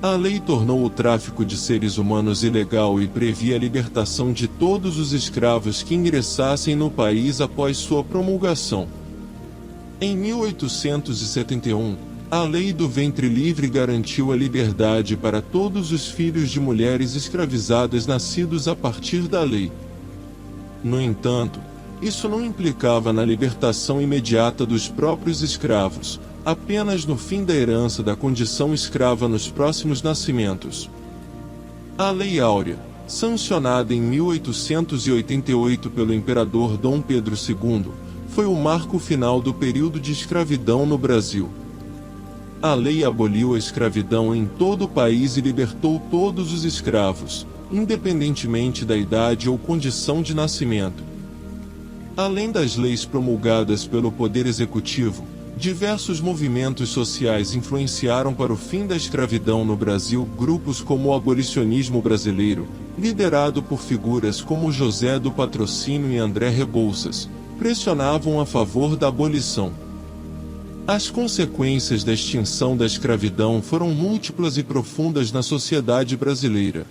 A lei tornou o tráfico de seres humanos ilegal e previa a libertação de todos os escravos que ingressassem no país após sua promulgação. Em 1871, A lei do ventre livre garantiu a liberdade para todos os filhos de mulheres escravizadas nascidos a partir da lei. No entanto, isso não implicava na libertação imediata dos próprios escravos, apenas no fim da herança da condição escrava nos próximos nascimentos. A Lei Áurea, sancionada em 1888 pelo imperador Dom Pedro II, foi o marco final do período de escravidão no Brasil. A lei aboliu a escravidão em todo o país e libertou todos os escravos, independentemente da idade ou condição de nascimento. Além das leis promulgadas pelo Poder Executivo, diversos movimentos sociais influenciaram para o fim da escravidão no Brasil. Grupos como o abolicionismo brasileiro, liderado por figuras como José do Patrocínio e André Rebouças, pressionavam a favor da abolição. As consequências da extinção da escravidão foram múltiplas e profundas na sociedade brasileira.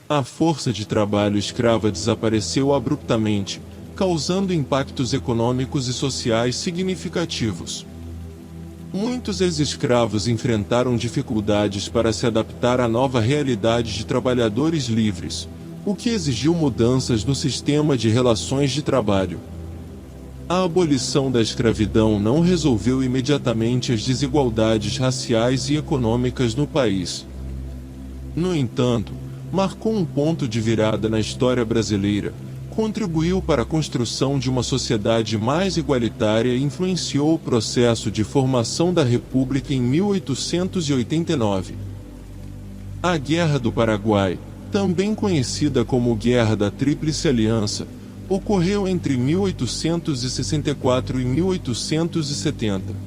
A força de trabalho escrava desapareceu abruptamente, causando impactos econômicos e sociais significativos. Muitos ex-escravos enfrentaram dificuldades para se adaptar à nova realidade de trabalhadores livres, o que exigiu mudanças no sistema de relações de trabalho. A abolição da escravidão não resolveu imediatamente as desigualdades raciais e econômicas no país. No entanto, marcou um ponto de virada na história brasileira, contribuiu para a construção de uma sociedade mais igualitária e influenciou o processo de formação da República em 1889. A Guerra do Paraguai, também conhecida como Guerra da Tríplice Aliança, ocorreu entre 1864 e 1870.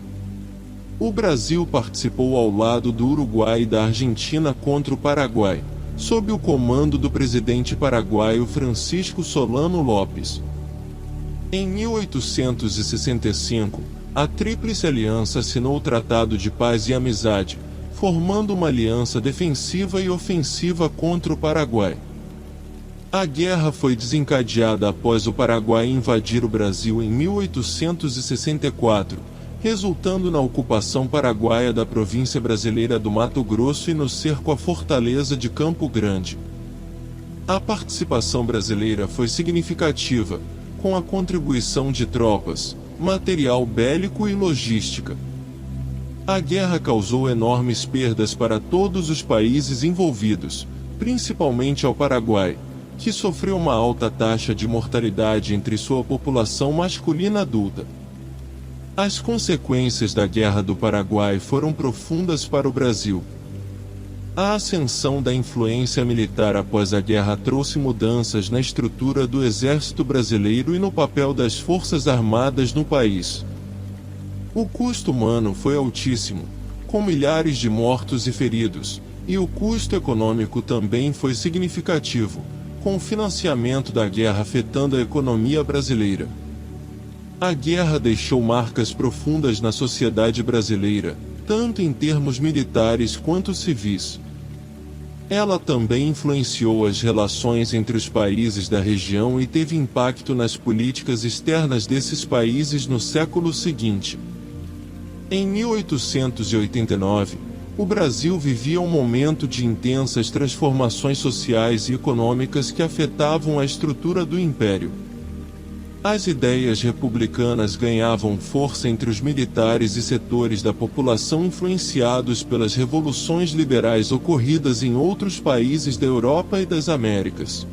O Brasil participou ao lado do Uruguai e da Argentina contra o Paraguai, sob o comando do presidente paraguaio Francisco Solano Lopes. Em 1865, a Tríplice Aliança assinou o Tratado de Paz e Amizade, formando uma aliança defensiva e ofensiva contra o Paraguai. A guerra foi desencadeada após o Paraguai invadir o Brasil em 1864, resultando na ocupação paraguaia da província brasileira do Mato Grosso e no cerco à fortaleza de Campo Grande. A participação brasileira foi significativa, com a contribuição de tropas, material bélico e logística. A guerra causou enormes perdas para todos os países envolvidos, principalmente ao Paraguai, que sofreu uma alta taxa de mortalidade entre sua população masculina adulta. As consequências da Guerra do Paraguai foram profundas para o Brasil. A ascensão da influência militar após a guerra trouxe mudanças na estrutura do exército brasileiro e no papel das forças armadas no país. O custo humano foi altíssimo, com milhares de mortos e feridos, e o custo econômico também foi significativo, com o financiamento da guerra afetando a economia brasileira. A guerra deixou marcas profundas na sociedade brasileira, tanto em termos militares quanto civis. Ela também influenciou as relações entre os países da região e teve impacto nas políticas externas desses países no século seguinte. Em 1889, o Brasil vivia um momento de intensas transformações sociais e econômicas que afetavam a estrutura do império. As ideias republicanas ganhavam força entre os militares e setores da população influenciados pelas revoluções liberais ocorridas em outros países da Europa e das Américas.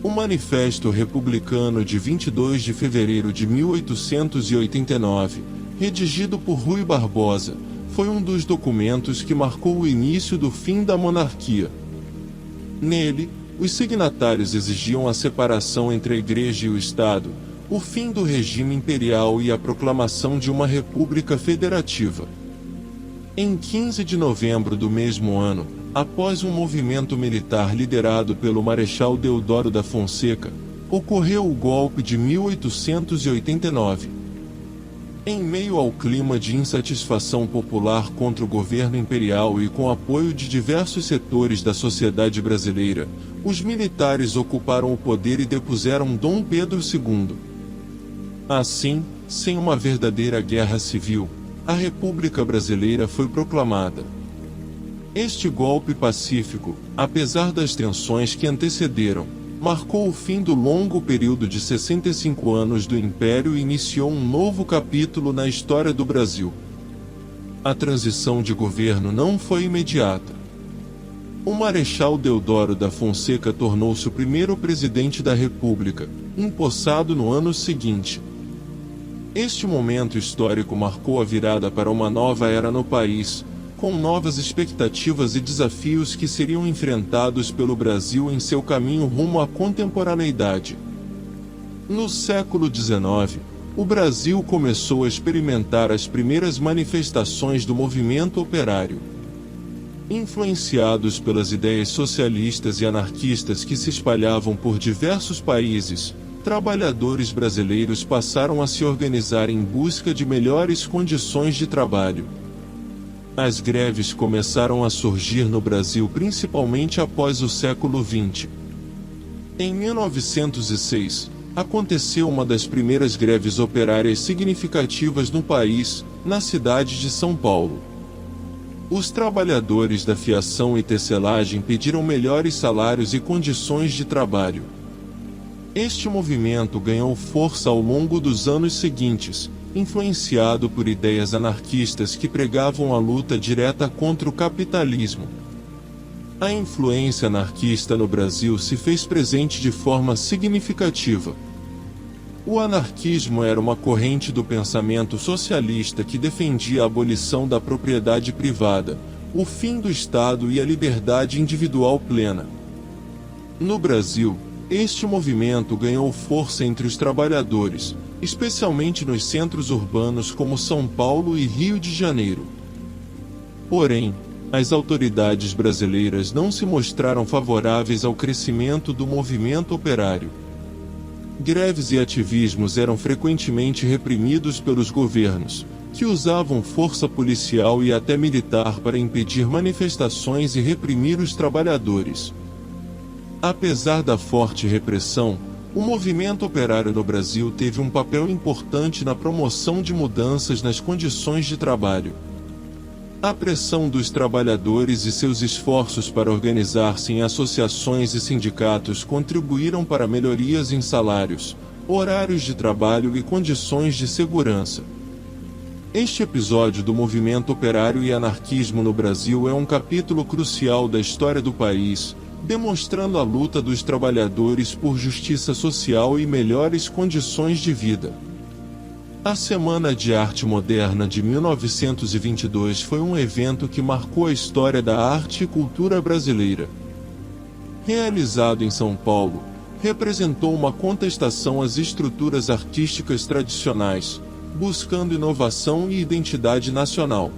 O Manifesto Republicano de 22 de fevereiro de 1889, redigido por Rui Barbosa, foi um dos documentos que marcou o início do fim da monarquia. Nele, os signatários exigiam a separação entre a Igreja e o Estado, o fim do regime imperial e a proclamação de uma república federativa. Em 15 de novembro do mesmo ano, após um movimento militar liderado pelo Marechal Deodoro da Fonseca, ocorreu o golpe de 1889. Em meio ao clima de insatisfação popular contra o governo imperial e com apoio de diversos setores da sociedade brasileira, os militares ocuparam o poder e depuseram Dom Pedro II. Assim, sem uma verdadeira guerra civil, a República Brasileira foi proclamada. Este golpe pacífico, apesar das tensões que antecederam, marcou o fim do longo período de 65 anos do Império e iniciou um novo capítulo na história do Brasil. A transição de governo não foi imediata. O Marechal Deodoro da Fonseca tornou-se o primeiro presidente da República, empossado no ano seguinte. Este momento histórico marcou a virada para uma nova era no país, com novas expectativas e desafios que seriam enfrentados pelo Brasil em seu caminho rumo à contemporaneidade. No século XIX, o Brasil começou a experimentar as primeiras manifestações do movimento operário. Influenciados pelas ideias socialistas e anarquistas que se espalhavam por diversos países, trabalhadores brasileiros passaram a se organizar em busca de melhores condições de trabalho. As greves começaram a surgir no Brasil principalmente após o século XX. Em 1906, aconteceu uma das primeiras greves operárias significativas no país, na cidade de São Paulo. Os trabalhadores da fiação e tecelagem pediram melhores salários e condições de trabalho. Este movimento ganhou força ao longo dos anos seguintes, influenciado por ideias anarquistas que pregavam a luta direta contra o capitalismo. A influência anarquista no Brasil se fez presente de forma significativa. O anarquismo era uma corrente do pensamento socialista que defendia a abolição da propriedade privada, o fim do Estado e a liberdade individual plena. No Brasil, este movimento ganhou força entre os trabalhadores, especialmente nos centros urbanos como São Paulo e Rio de Janeiro. Porém, as autoridades brasileiras não se mostraram favoráveis ao crescimento do movimento operário. Greves e ativismos eram frequentemente reprimidos pelos governos, que usavam força policial e até militar para impedir manifestações e reprimir os trabalhadores. Apesar da forte repressão, o movimento operário no Brasil teve um papel importante na promoção de mudanças nas condições de trabalho. A pressão dos trabalhadores e seus esforços para organizar-se em associações e sindicatos contribuíram para melhorias em salários, horários de trabalho e condições de segurança. Este episódio do movimento operário e anarquismo no Brasil é um capítulo crucial da história do país, demonstrando a luta dos trabalhadores por justiça social e melhores condições de vida. A Semana de Arte Moderna de 1922 foi um evento que marcou a história da arte e cultura brasileira. Realizado em São Paulo, representou uma contestação às estruturas artísticas tradicionais, buscando inovação e identidade nacional.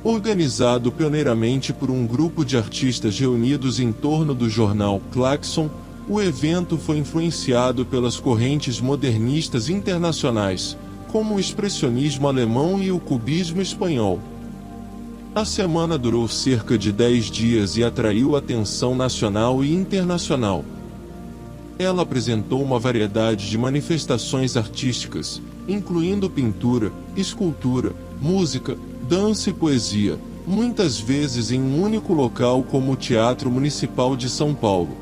Organizado pioneiramente por um grupo de artistas reunidos em torno do jornal Claxon, o evento foi influenciado pelas correntes modernistas internacionais, como o expressionismo alemão e o cubismo espanhol. A semana durou cerca de 10 dias e atraiu atenção nacional e internacional. Ela apresentou uma variedade de manifestações artísticas, incluindo pintura, escultura, música, dança e poesia, muitas vezes em um único local como o Teatro Municipal de São Paulo.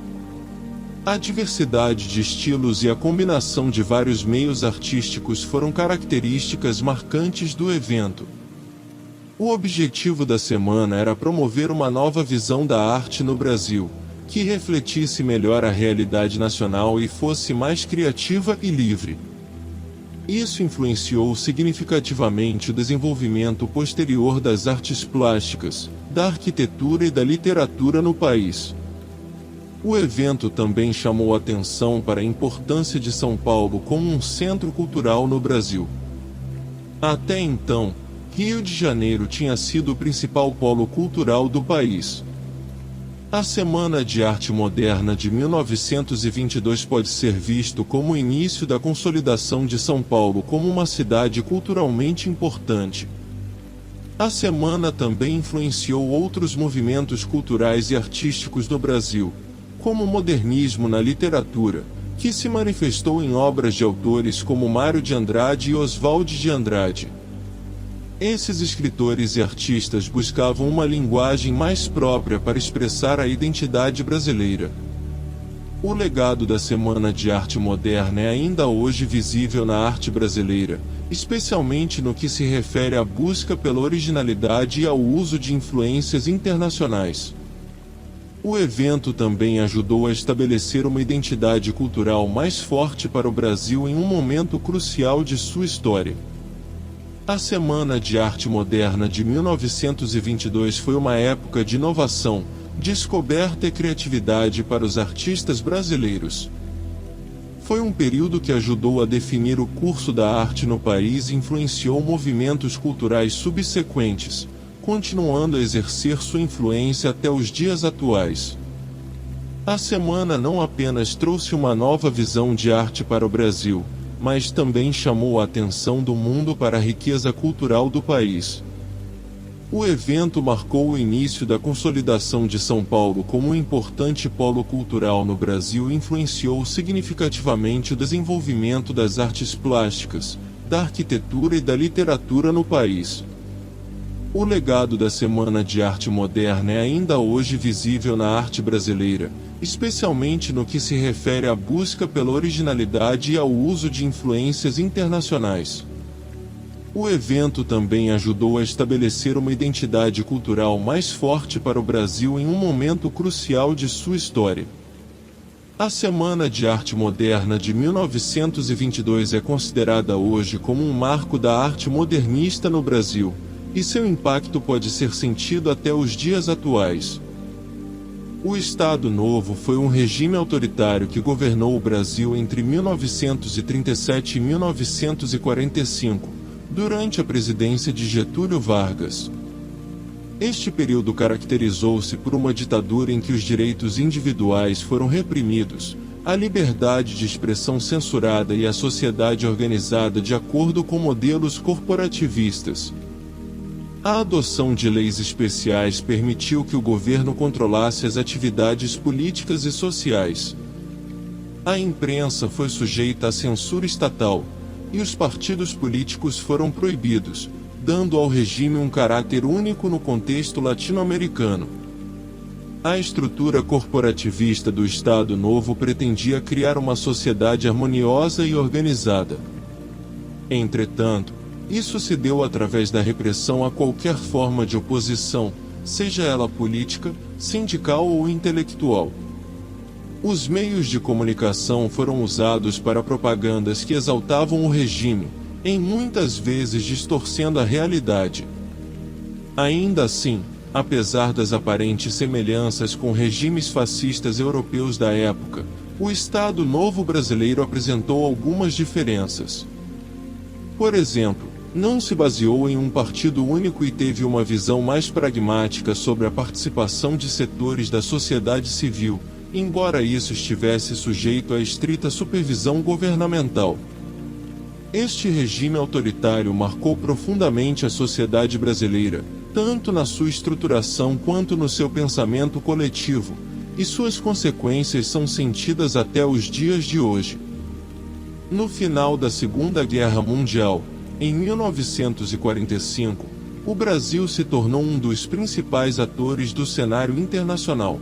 A diversidade de estilos e a combinação de vários meios artísticos foram características marcantes do evento. O objetivo da semana era promover uma nova visão da arte no Brasil, que refletisse melhor a realidade nacional e fosse mais criativa e livre. Isso influenciou significativamente o desenvolvimento posterior das artes plásticas, da arquitetura e da literatura no país. O evento também chamou atenção para a importância de São Paulo como um centro cultural no Brasil. Até então, Rio de Janeiro tinha sido o principal polo cultural do país. A Semana de Arte Moderna de 1922 pode ser visto como o início da consolidação de São Paulo como uma cidade culturalmente importante. A semana também influenciou outros movimentos culturais e artísticos no Brasil, como o modernismo na literatura, que se manifestou em obras de autores como Mário de Andrade e Oswald de Andrade. Esses escritores e artistas buscavam uma linguagem mais própria para expressar a identidade brasileira. O legado da Semana de Arte Moderna é ainda hoje visível na arte brasileira, especialmente no que se refere à busca pela originalidade e ao uso de influências internacionais. O evento também ajudou a estabelecer uma identidade cultural mais forte para o Brasil em um momento crucial de sua história. A Semana de Arte Moderna de 1922 foi uma época de inovação, descoberta e criatividade para os artistas brasileiros. Foi um período que ajudou a definir o curso da arte no país e influenciou movimentos culturais subsequentes, continuando a exercer sua influência até os dias atuais. A semana não apenas trouxe uma nova visão de arte para o Brasil, mas também chamou a atenção do mundo para a riqueza cultural do país. O evento marcou o início da consolidação de São Paulo como um importante polo cultural no Brasil e influenciou significativamente o desenvolvimento das artes plásticas, da arquitetura e da literatura no país. O legado da Semana de Arte Moderna é ainda hoje visível na arte brasileira, especialmente no que se refere à busca pela originalidade e ao uso de influências internacionais. O evento também ajudou a estabelecer uma identidade cultural mais forte para o Brasil em um momento crucial de sua história. A Semana de Arte Moderna de 1922 é considerada hoje como um marco da arte modernista no Brasil, e seu impacto pode ser sentido até os dias atuais. O Estado Novo foi um regime autoritário que governou o Brasil entre 1937 e 1945, durante a presidência de Getúlio Vargas. Este período caracterizou-se por uma ditadura em que os direitos individuais foram reprimidos, a liberdade de expressão censurada e a sociedade organizada de acordo com modelos corporativistas. A adoção de leis especiais permitiu que o governo controlasse as atividades políticas e sociais. A imprensa foi sujeita à censura estatal, e os partidos políticos foram proibidos, dando ao regime um caráter único no contexto latino-americano. A estrutura corporativista do Estado Novo pretendia criar uma sociedade harmoniosa e organizada. Entretanto, isso se deu através da repressão a qualquer forma de oposição, seja ela política, sindical ou intelectual. Os meios de comunicação foram usados para propagandas que exaltavam o regime, em muitas vezes distorcendo a realidade. Ainda assim, apesar das aparentes semelhanças com regimes fascistas europeus da época, o Estado Novo brasileiro apresentou algumas diferenças. Por exemplo, não se baseou em um partido único e teve uma visão mais pragmática sobre a participação de setores da sociedade civil, embora isso estivesse sujeito à estrita supervisão governamental. Este regime autoritário marcou profundamente a sociedade brasileira, tanto na sua estruturação quanto no seu pensamento coletivo, e suas consequências são sentidas até os dias de hoje. No final da Segunda Guerra Mundial, em 1945, o Brasil se tornou um dos principais atores do cenário internacional.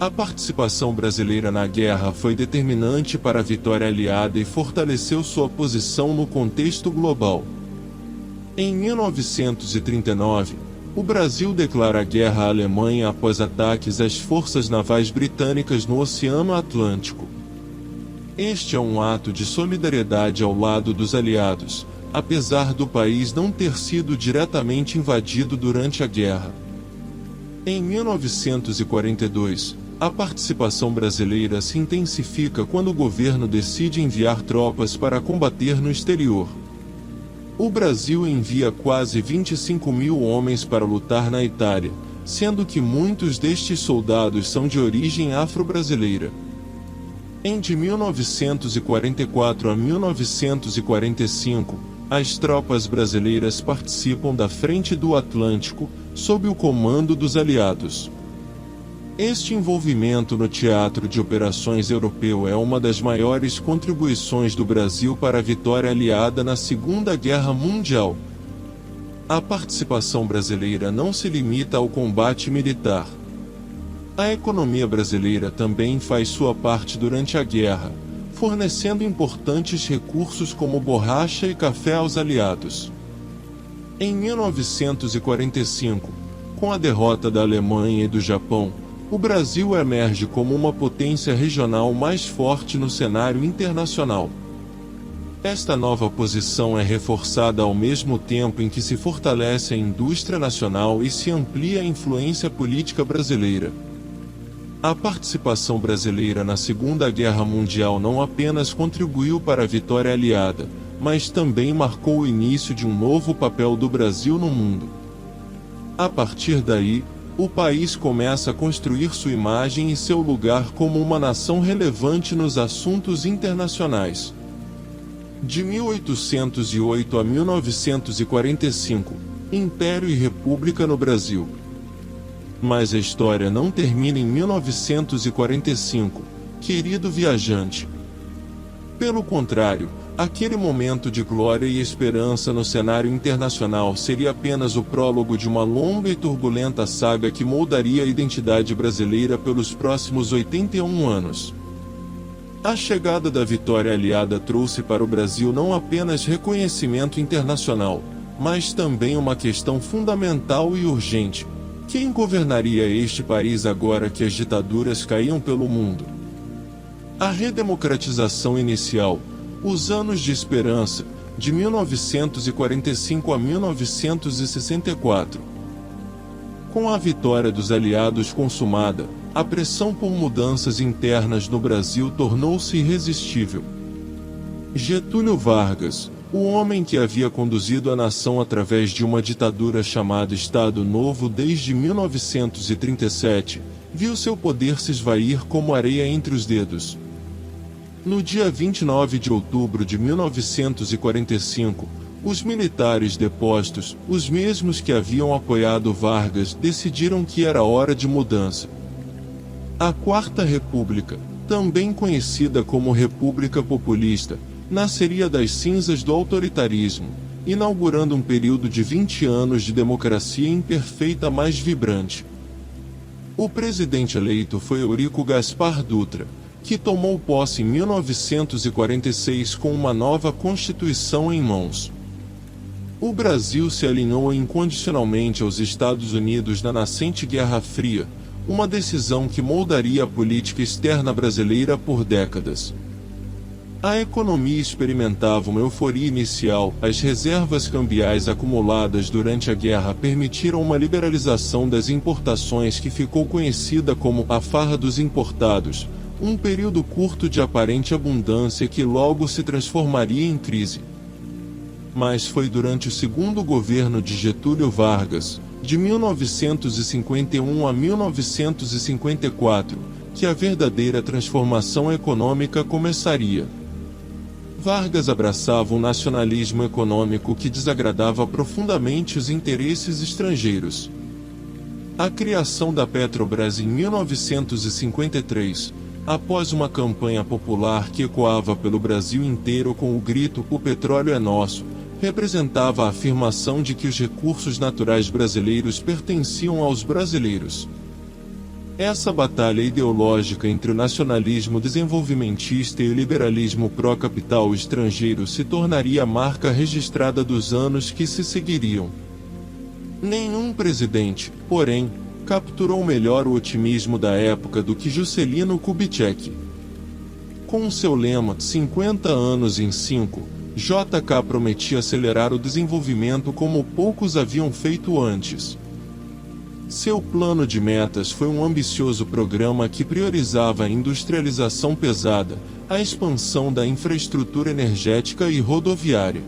A participação brasileira na guerra foi determinante para a vitória aliada e fortaleceu sua posição no contexto global. Em 1939, o Brasil declara guerra à Alemanha após ataques às forças navais britânicas no Oceano Atlântico. Este é um ato de solidariedade ao lado dos aliados, apesar do país não ter sido diretamente invadido durante a guerra. Em 1942, a participação brasileira se intensifica quando o governo decide enviar tropas para combater no exterior. O Brasil envia quase 25 mil homens para lutar na Itália, sendo que muitos destes soldados são de origem afro-brasileira. De 1944 a 1945, as tropas brasileiras participam da Frente do Atlântico, sob o comando dos aliados. Este envolvimento no teatro de operações europeu é uma das maiores contribuições do Brasil para a vitória aliada na Segunda Guerra Mundial. A participação brasileira não se limita ao combate militar. A economia brasileira também faz sua parte durante a guerra, fornecendo importantes recursos como borracha e café aos aliados. Em 1945, com a derrota da Alemanha e do Japão, o Brasil emerge como uma potência regional mais forte no cenário internacional. Esta nova posição é reforçada ao mesmo tempo em que se fortalece a indústria nacional e se amplia a influência política brasileira. A participação brasileira na Segunda Guerra Mundial não apenas contribuiu para a vitória aliada, mas também marcou o início de um novo papel do Brasil no mundo. A partir daí, o país começa a construir sua imagem e seu lugar como uma nação relevante nos assuntos internacionais. De 1808 a 1945, Império e República no Brasil. Mas a história não termina em 1945, querido viajante. Pelo contrário, aquele momento de glória e esperança no cenário internacional seria apenas o prólogo de uma longa e turbulenta saga que moldaria a identidade brasileira pelos próximos 81 anos. A chegada da vitória aliada trouxe para o Brasil não apenas reconhecimento internacional, mas também uma questão fundamental e urgente: quem governaria este país agora que as ditaduras caíam pelo mundo? A redemocratização inicial, os anos de esperança, de 1945 a 1964. Com a vitória dos aliados consumada, a pressão por mudanças internas no Brasil tornou-se irresistível. Getúlio Vargas, o homem que havia conduzido a nação através de uma ditadura chamada Estado Novo desde 1937, viu seu poder se esvair como areia entre os dedos. No dia 29 de outubro de 1945, os militares depostos, os mesmos que haviam apoiado Vargas, decidiram que era hora de mudança. A Quarta República, também conhecida como República Populista, nasceria das cinzas do autoritarismo, inaugurando um período de 20 anos de democracia imperfeita mais vibrante. O presidente eleito foi Eurico Gaspar Dutra, que tomou posse em 1946 com uma nova Constituição em mãos. O Brasil se alinhou incondicionalmente aos Estados Unidos na nascente Guerra Fria, uma decisão que moldaria a política externa brasileira por décadas. A economia experimentava uma euforia inicial, as reservas cambiais acumuladas durante a guerra permitiram uma liberalização das importações que ficou conhecida como a farra dos importados, um período curto de aparente abundância que logo se transformaria em crise. Mas foi durante o segundo governo de Getúlio Vargas, de 1951 a 1954, que a verdadeira transformação econômica começaria. Vargas abraçava um nacionalismo econômico que desagradava profundamente os interesses estrangeiros. A criação da Petrobras em 1953, após uma campanha popular que ecoava pelo Brasil inteiro com o grito "O petróleo é nosso", representava a afirmação de que os recursos naturais brasileiros pertenciam aos brasileiros. Essa batalha ideológica entre o nacionalismo desenvolvimentista e o liberalismo pró-capital estrangeiro se tornaria a marca registrada dos anos que se seguiriam. Nenhum presidente, porém, capturou melhor o otimismo da época do que Juscelino Kubitschek. Com seu lema 50 anos em 5, JK prometia acelerar o desenvolvimento como poucos haviam feito antes. Seu plano de metas foi um ambicioso programa que priorizava a industrialização pesada, a expansão da infraestrutura energética e rodoviária.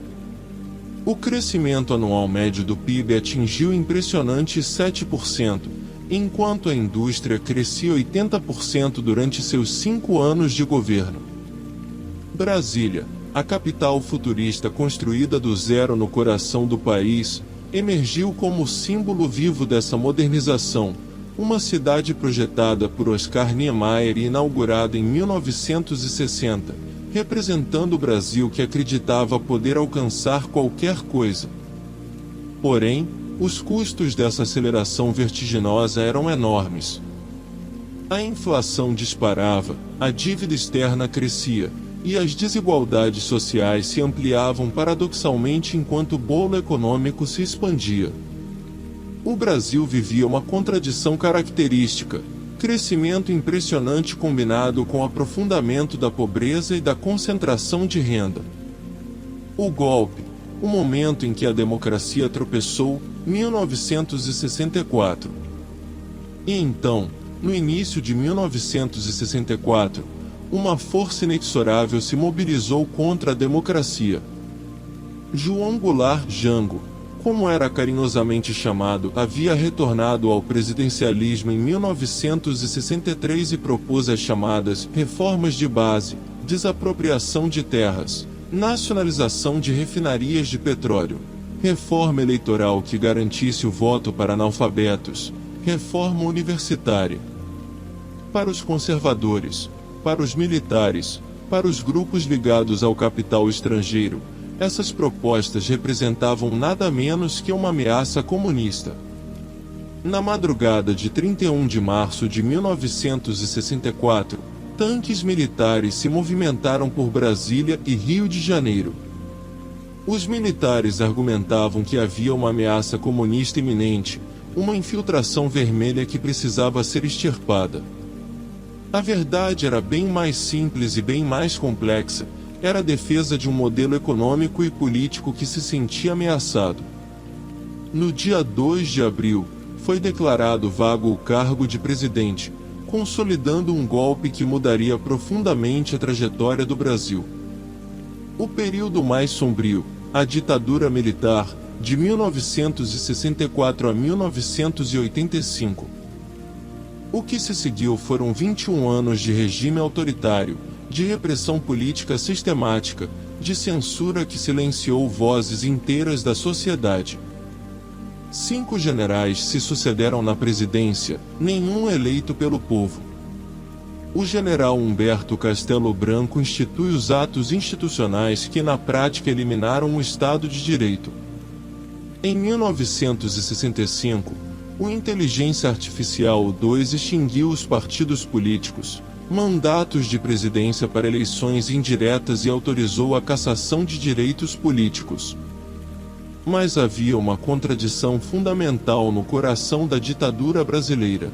O crescimento anual médio do PIB atingiu impressionantes 7%, enquanto a indústria crescia 80% durante seus 5 anos de governo. Brasília, a capital futurista construída do zero no coração do país, emergiu como símbolo vivo dessa modernização, uma cidade projetada por Oscar Niemeyer e inaugurada em 1960, representando o Brasil que acreditava poder alcançar qualquer coisa. Porém, os custos dessa aceleração vertiginosa eram enormes. A inflação disparava, a dívida externa crescia, e as desigualdades sociais se ampliavam paradoxalmente enquanto o bolo econômico se expandia. O Brasil vivia uma contradição característica: crescimento impressionante combinado com aprofundamento da pobreza e da concentração de renda. O golpe, o momento em que a democracia tropeçou, 1964. E então, no início de 1964, uma força inexorável se mobilizou contra a democracia. João Goulart Jango, como era carinhosamente chamado, havia retornado ao presidencialismo em 1963 e propôs as chamadas reformas de base, desapropriação de terras, nacionalização de refinarias de petróleo, reforma eleitoral que garantisse o voto para analfabetos, reforma universitária. Para os conservadores, para os militares, para os grupos ligados ao capital estrangeiro, essas propostas representavam nada menos que uma ameaça comunista. Na madrugada de 31 de março de 1964, tanques militares se movimentaram por Brasília e Rio de Janeiro. Os militares argumentavam que havia uma ameaça comunista iminente, uma infiltração vermelha que precisava ser extirpada. A verdade era bem mais simples e bem mais complexa: era a defesa de um modelo econômico e político que se sentia ameaçado. No dia 2 de abril, foi declarado vago o cargo de presidente, consolidando um golpe que mudaria profundamente a trajetória do Brasil. O período mais sombrio, a ditadura militar, de 1964 a 1985. O que se seguiu foram 21 anos de regime autoritário, de repressão política sistemática, de censura que silenciou vozes inteiras da sociedade. 5 generais se sucederam na presidência, nenhum eleito pelo povo. O general Humberto Castelo Branco institui os atos institucionais que na prática eliminaram o Estado de Direito. Em 1965, o Inteligência Artificial 2 extinguiu os partidos políticos, mandatos de presidência para eleições indiretas e autorizou a cassação de direitos políticos. Mas havia uma contradição fundamental no coração da ditadura brasileira.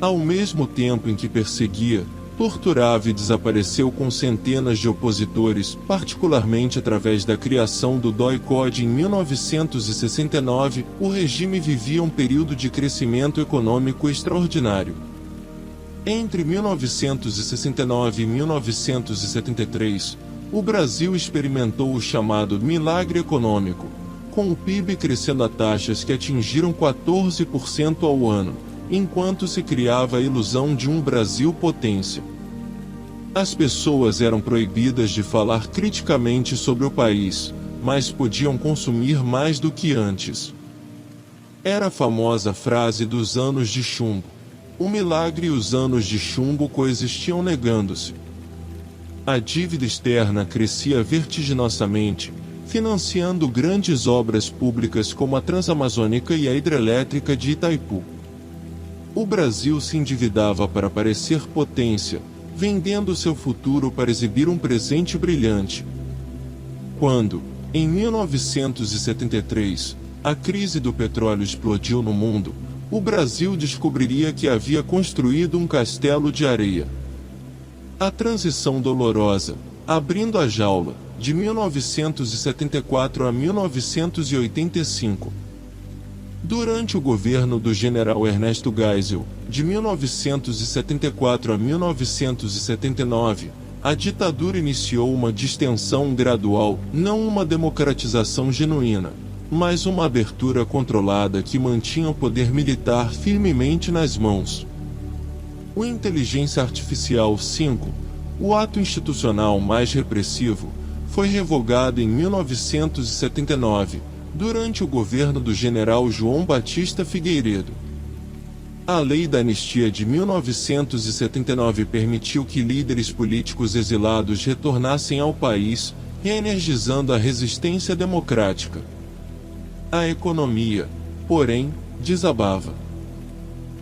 Ao mesmo tempo em que perseguia, torturava e desapareceu com centenas de opositores, particularmente através da criação do DOI-CODE em 1969, o regime vivia um período de crescimento econômico extraordinário. Entre 1969 e 1973, o Brasil experimentou o chamado milagre econômico, com o PIB crescendo a taxas que atingiram 14% ao ano, enquanto se criava a ilusão de um Brasil potência. As pessoas eram proibidas de falar criticamente sobre o país, mas podiam consumir mais do que antes. Era a famosa frase dos anos de chumbo. O milagre e os anos de chumbo coexistiam negando-se. A dívida externa crescia vertiginosamente, financiando grandes obras públicas como a Transamazônica e a hidrelétrica de Itaipu. O Brasil se endividava para parecer potência, vendendo seu futuro para exibir um presente brilhante. Quando, em 1973, a crise do petróleo explodiu no mundo, o Brasil descobriria que havia construído um castelo de areia. A transição dolorosa, abrindo a jaula, de 1974 a 1985. Durante o governo do general Ernesto Geisel, de 1974 a 1979, a ditadura iniciou uma distensão gradual, não uma democratização genuína, mas uma abertura controlada que mantinha o poder militar firmemente nas mãos. O Inteligência Artificial 5, o ato institucional mais repressivo, foi revogado em 1979, durante o governo do general João Batista Figueiredo. A Lei da Anistia de 1979 permitiu que líderes políticos exilados retornassem ao país, reenergizando a resistência democrática. A economia, porém, desabava.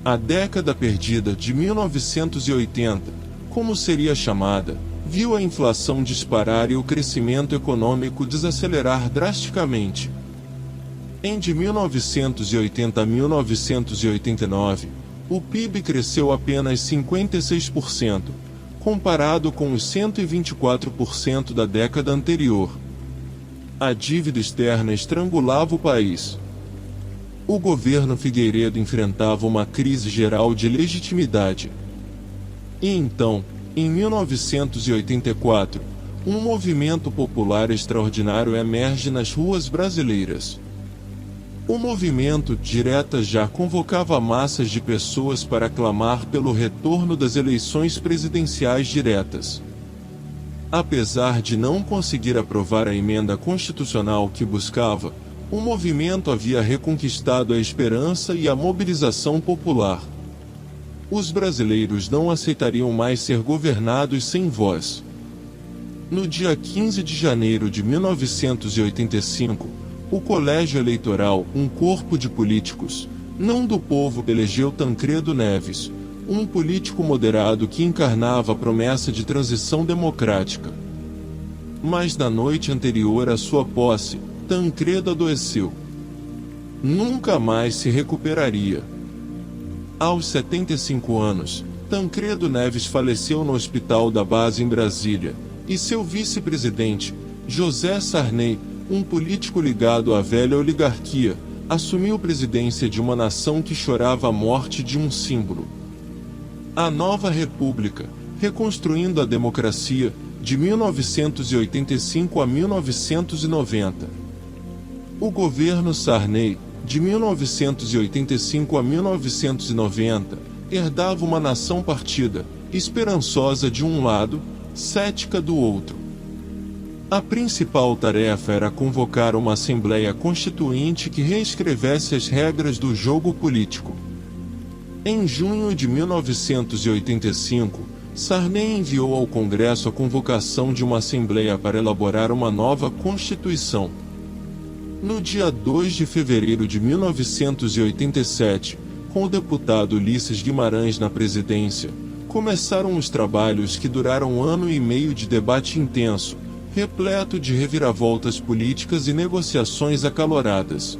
A década perdida de 1980, como seria chamada, viu a inflação disparar e o crescimento econômico desacelerar drasticamente. De 1980 a 1989, o PIB cresceu apenas 56%, comparado com os 124% da década anterior. A dívida externa estrangulava o país. O governo Figueiredo enfrentava uma crise geral de legitimidade. E então, em 1984, um movimento popular extraordinário emerge nas ruas brasileiras. O movimento Diretas já convocava massas de pessoas para clamar pelo retorno das eleições presidenciais diretas. Apesar de não conseguir aprovar a emenda constitucional que buscava, o movimento havia reconquistado a esperança e a mobilização popular. Os brasileiros não aceitariam mais ser governados sem voz. No dia 15 de janeiro de 1985, o Colégio Eleitoral, um corpo de políticos, não do povo, elegeu Tancredo Neves, um político moderado que encarnava a promessa de transição democrática. Mas na noite anterior à sua posse, Tancredo adoeceu. Nunca mais se recuperaria. Aos 75 anos, Tancredo Neves faleceu no Hospital da Base em Brasília, e seu vice-presidente, José Sarney, um político ligado à velha oligarquia, assumiu a presidência de uma nação que chorava a morte de um símbolo. A nova república, reconstruindo a democracia, de 1985 a 1990. O governo Sarney, de 1985 a 1990, herdava uma nação partida, esperançosa de um lado, cética do outro. A principal tarefa era convocar uma Assembleia Constituinte que reescrevesse as regras do jogo político. Em junho de 1985, Sarney enviou ao Congresso a convocação de uma Assembleia para elaborar uma nova Constituição. No dia 2 de fevereiro de 1987, com o deputado Ulisses Guimarães na presidência, começaram os trabalhos que duraram um ano e meio de debate intenso, repleto de reviravoltas políticas e negociações acaloradas.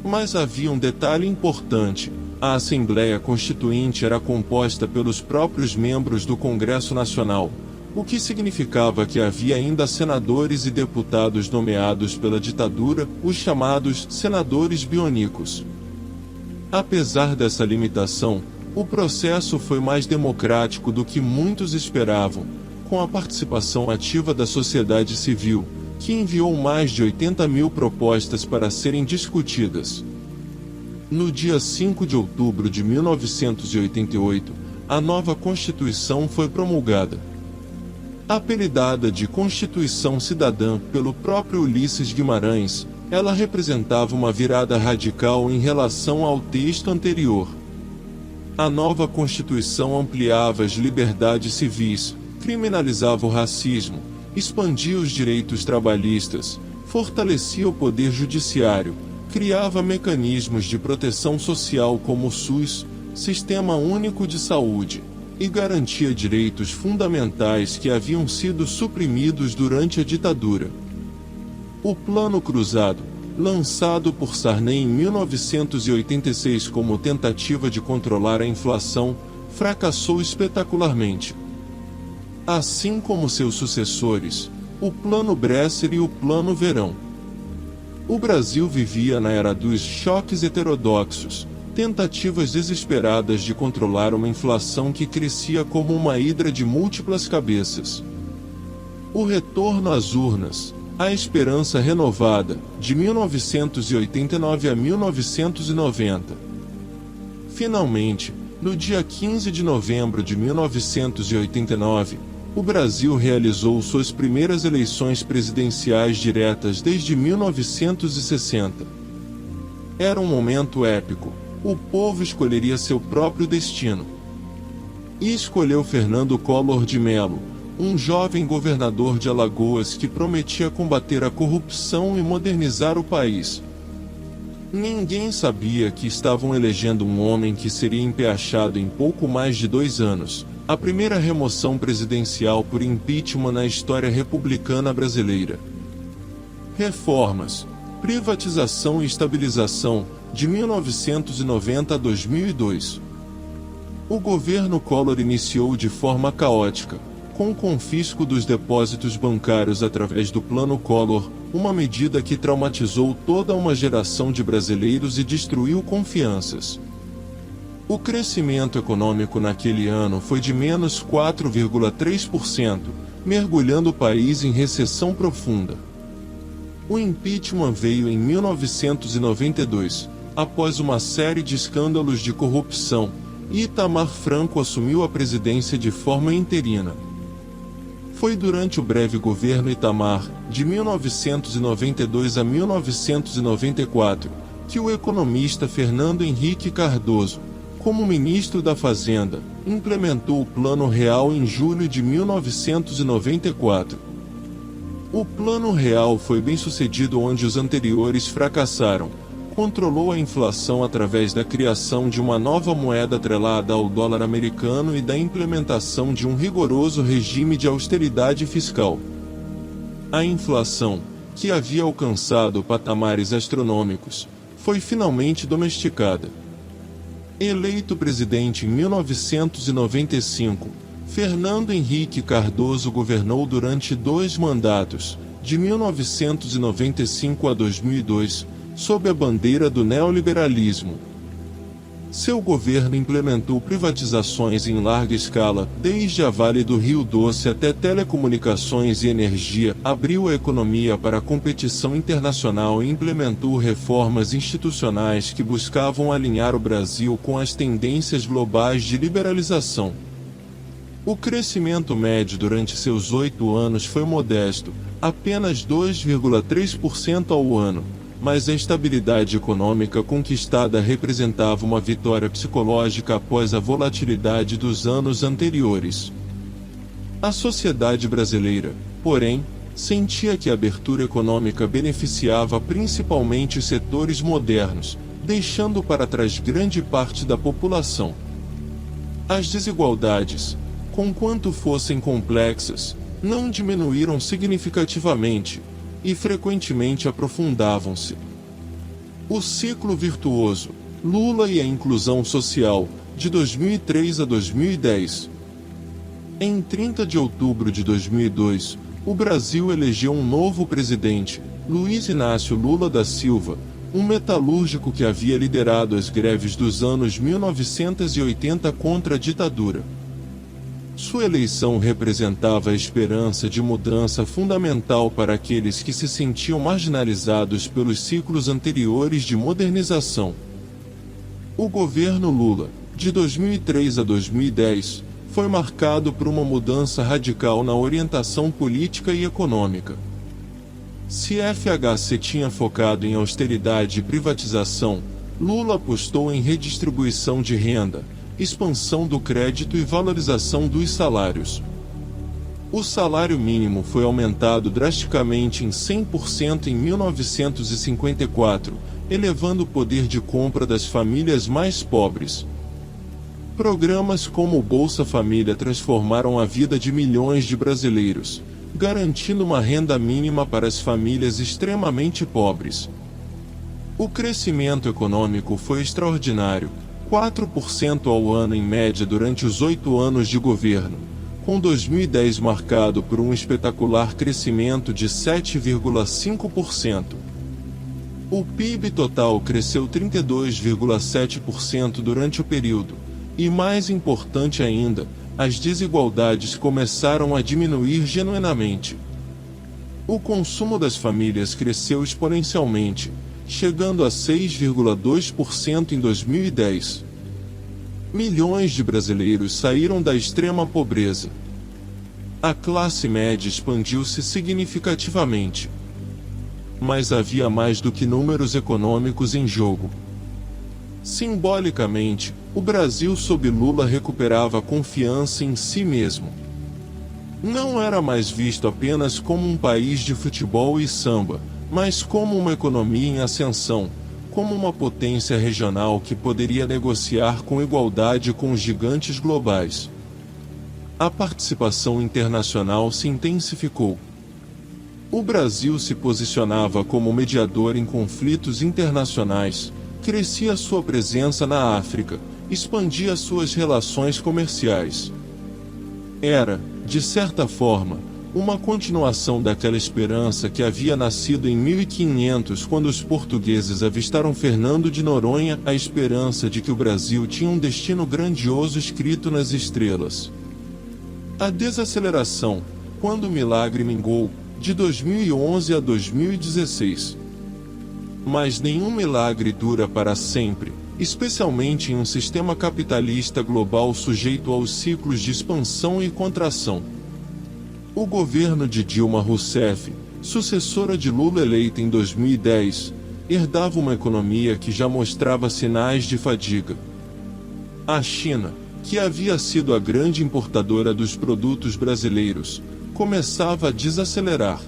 Mas havia um detalhe importante: a Assembleia Constituinte era composta pelos próprios membros do Congresso Nacional, o que significava que havia ainda senadores e deputados nomeados pela ditadura, os chamados senadores bionicos. Apesar dessa limitação, o processo foi mais democrático do que muitos esperavam, com a participação ativa da sociedade civil, que enviou mais de 80 mil propostas para serem discutidas. No dia 5 de outubro de 1988, a nova Constituição foi promulgada. Apelidada de Constituição Cidadã pelo próprio Ulisses Guimarães, ela representava uma virada radical em relação ao texto anterior. A nova Constituição ampliava as liberdades civis, criminalizava o racismo, expandia os direitos trabalhistas, fortalecia o poder judiciário, criava mecanismos de proteção social como o SUS, Sistema Único de Saúde, e garantia direitos fundamentais que haviam sido suprimidos durante a ditadura. O Plano Cruzado, lançado por Sarney em 1986 como tentativa de controlar a inflação, fracassou espetacularmente. Assim como seus sucessores, o Plano Bresser e o Plano Verão. O Brasil vivia na era dos choques heterodoxos, tentativas desesperadas de controlar uma inflação que crescia como uma hidra de múltiplas cabeças. O retorno às urnas, a esperança renovada, de 1989 a 1990. Finalmente, no dia 15 de novembro de 1989, o Brasil realizou suas primeiras eleições presidenciais diretas desde 1960. Era um momento épico. O povo escolheria seu próprio destino. E escolheu Fernando Collor de Mello, um jovem governador de Alagoas que prometia combater a corrupção e modernizar o país. Ninguém sabia que estavam elegendo um homem que seria empeachado em pouco mais de 2 anos, a primeira remoção presidencial por impeachment na história republicana brasileira. Reformas, privatização e estabilização, de 1990 a 2002. O governo Collor iniciou de forma caótica, com o confisco dos depósitos bancários através do Plano Collor, uma medida que traumatizou toda uma geração de brasileiros e destruiu confianças. O crescimento econômico naquele ano foi de menos 4,3%, mergulhando o país em recessão profunda. O impeachment veio em 1992, após uma série de escândalos de corrupção, e Itamar Franco assumiu a presidência de forma interina. Foi durante o breve governo Itamar, de 1992 a 1994, que o economista Fernando Henrique Cardoso, como ministro da Fazenda, implementou o Plano Real em julho de 1994. O Plano Real foi bem sucedido onde os anteriores fracassaram. Controlou a inflação através da criação de uma nova moeda atrelada ao dólar americano e da implementação de um rigoroso regime de austeridade fiscal. A inflação, que havia alcançado patamares astronômicos, foi finalmente domesticada. Eleito presidente em 1995, Fernando Henrique Cardoso governou durante 2 mandatos, de 1995 a 2002, sob a bandeira do neoliberalismo. Seu governo implementou privatizações em larga escala, desde a Vale do Rio Doce até telecomunicações e energia, abriu a economia para a competição internacional e implementou reformas institucionais que buscavam alinhar o Brasil com as tendências globais de liberalização. O crescimento médio durante seus 8 anos foi modesto, apenas 2,3% ao ano, mas a estabilidade econômica conquistada representava uma vitória psicológica após a volatilidade dos anos anteriores. A sociedade brasileira, porém, sentia que a abertura econômica beneficiava principalmente os setores modernos, deixando para trás grande parte da população. As desigualdades, conquanto fossem complexas, não diminuíram significativamente, e frequentemente aprofundavam-se. O ciclo virtuoso, Lula e a inclusão social, de 2003 a 2010. Em 30 de outubro de 2002, o Brasil elegeu um novo presidente, Luiz Inácio Lula da Silva, um metalúrgico que havia liderado as greves dos anos 1980 contra a ditadura. Sua eleição representava a esperança de mudança fundamental para aqueles que se sentiam marginalizados pelos ciclos anteriores de modernização. O governo Lula, de 2003 a 2010, foi marcado por uma mudança radical na orientação política e econômica. Se FHC tinha focado em austeridade e privatização, Lula apostou em redistribuição de renda, expansão do crédito e valorização dos salários. O salário mínimo foi aumentado drasticamente em 100% em 1954, elevando o poder de compra das famílias mais pobres. Programas como o Bolsa Família transformaram a vida de milhões de brasileiros, garantindo uma renda mínima para as famílias extremamente pobres. O crescimento econômico foi extraordinário, 4% ao ano em média durante os 8 anos de governo, com 2010 marcado por um espetacular crescimento de 7,5%. O PIB total cresceu 32,7% durante o período, e mais importante ainda, as desigualdades começaram a diminuir genuinamente. O consumo das famílias cresceu exponencialmente, chegando a 6,2% em 2010. Milhões de brasileiros saíram da extrema pobreza. A classe média expandiu-se significativamente. Mas havia mais do que números econômicos em jogo. Simbolicamente, o Brasil sob Lula recuperava a confiança em si mesmo. Não era mais visto apenas como um país de futebol e samba, mas como uma economia em ascensão, como uma potência regional que poderia negociar com igualdade com os gigantes globais. A participação internacional se intensificou. O Brasil se posicionava como mediador em conflitos internacionais, crescia sua presença na África, expandia suas relações comerciais. Era, de certa forma, uma continuação daquela esperança que havia nascido em 1500 quando os portugueses avistaram Fernando de Noronha, a esperança de que o Brasil tinha um destino grandioso escrito nas estrelas. A desaceleração, quando o milagre mingou, de 2011 a 2016. Mas nenhum milagre dura para sempre, especialmente em um sistema capitalista global sujeito aos ciclos de expansão e contração. O governo de Dilma Rousseff, sucessora de Lula eleita em 2010, herdava uma economia que já mostrava sinais de fadiga. A China, que havia sido a grande importadora dos produtos brasileiros, começava a desacelerar.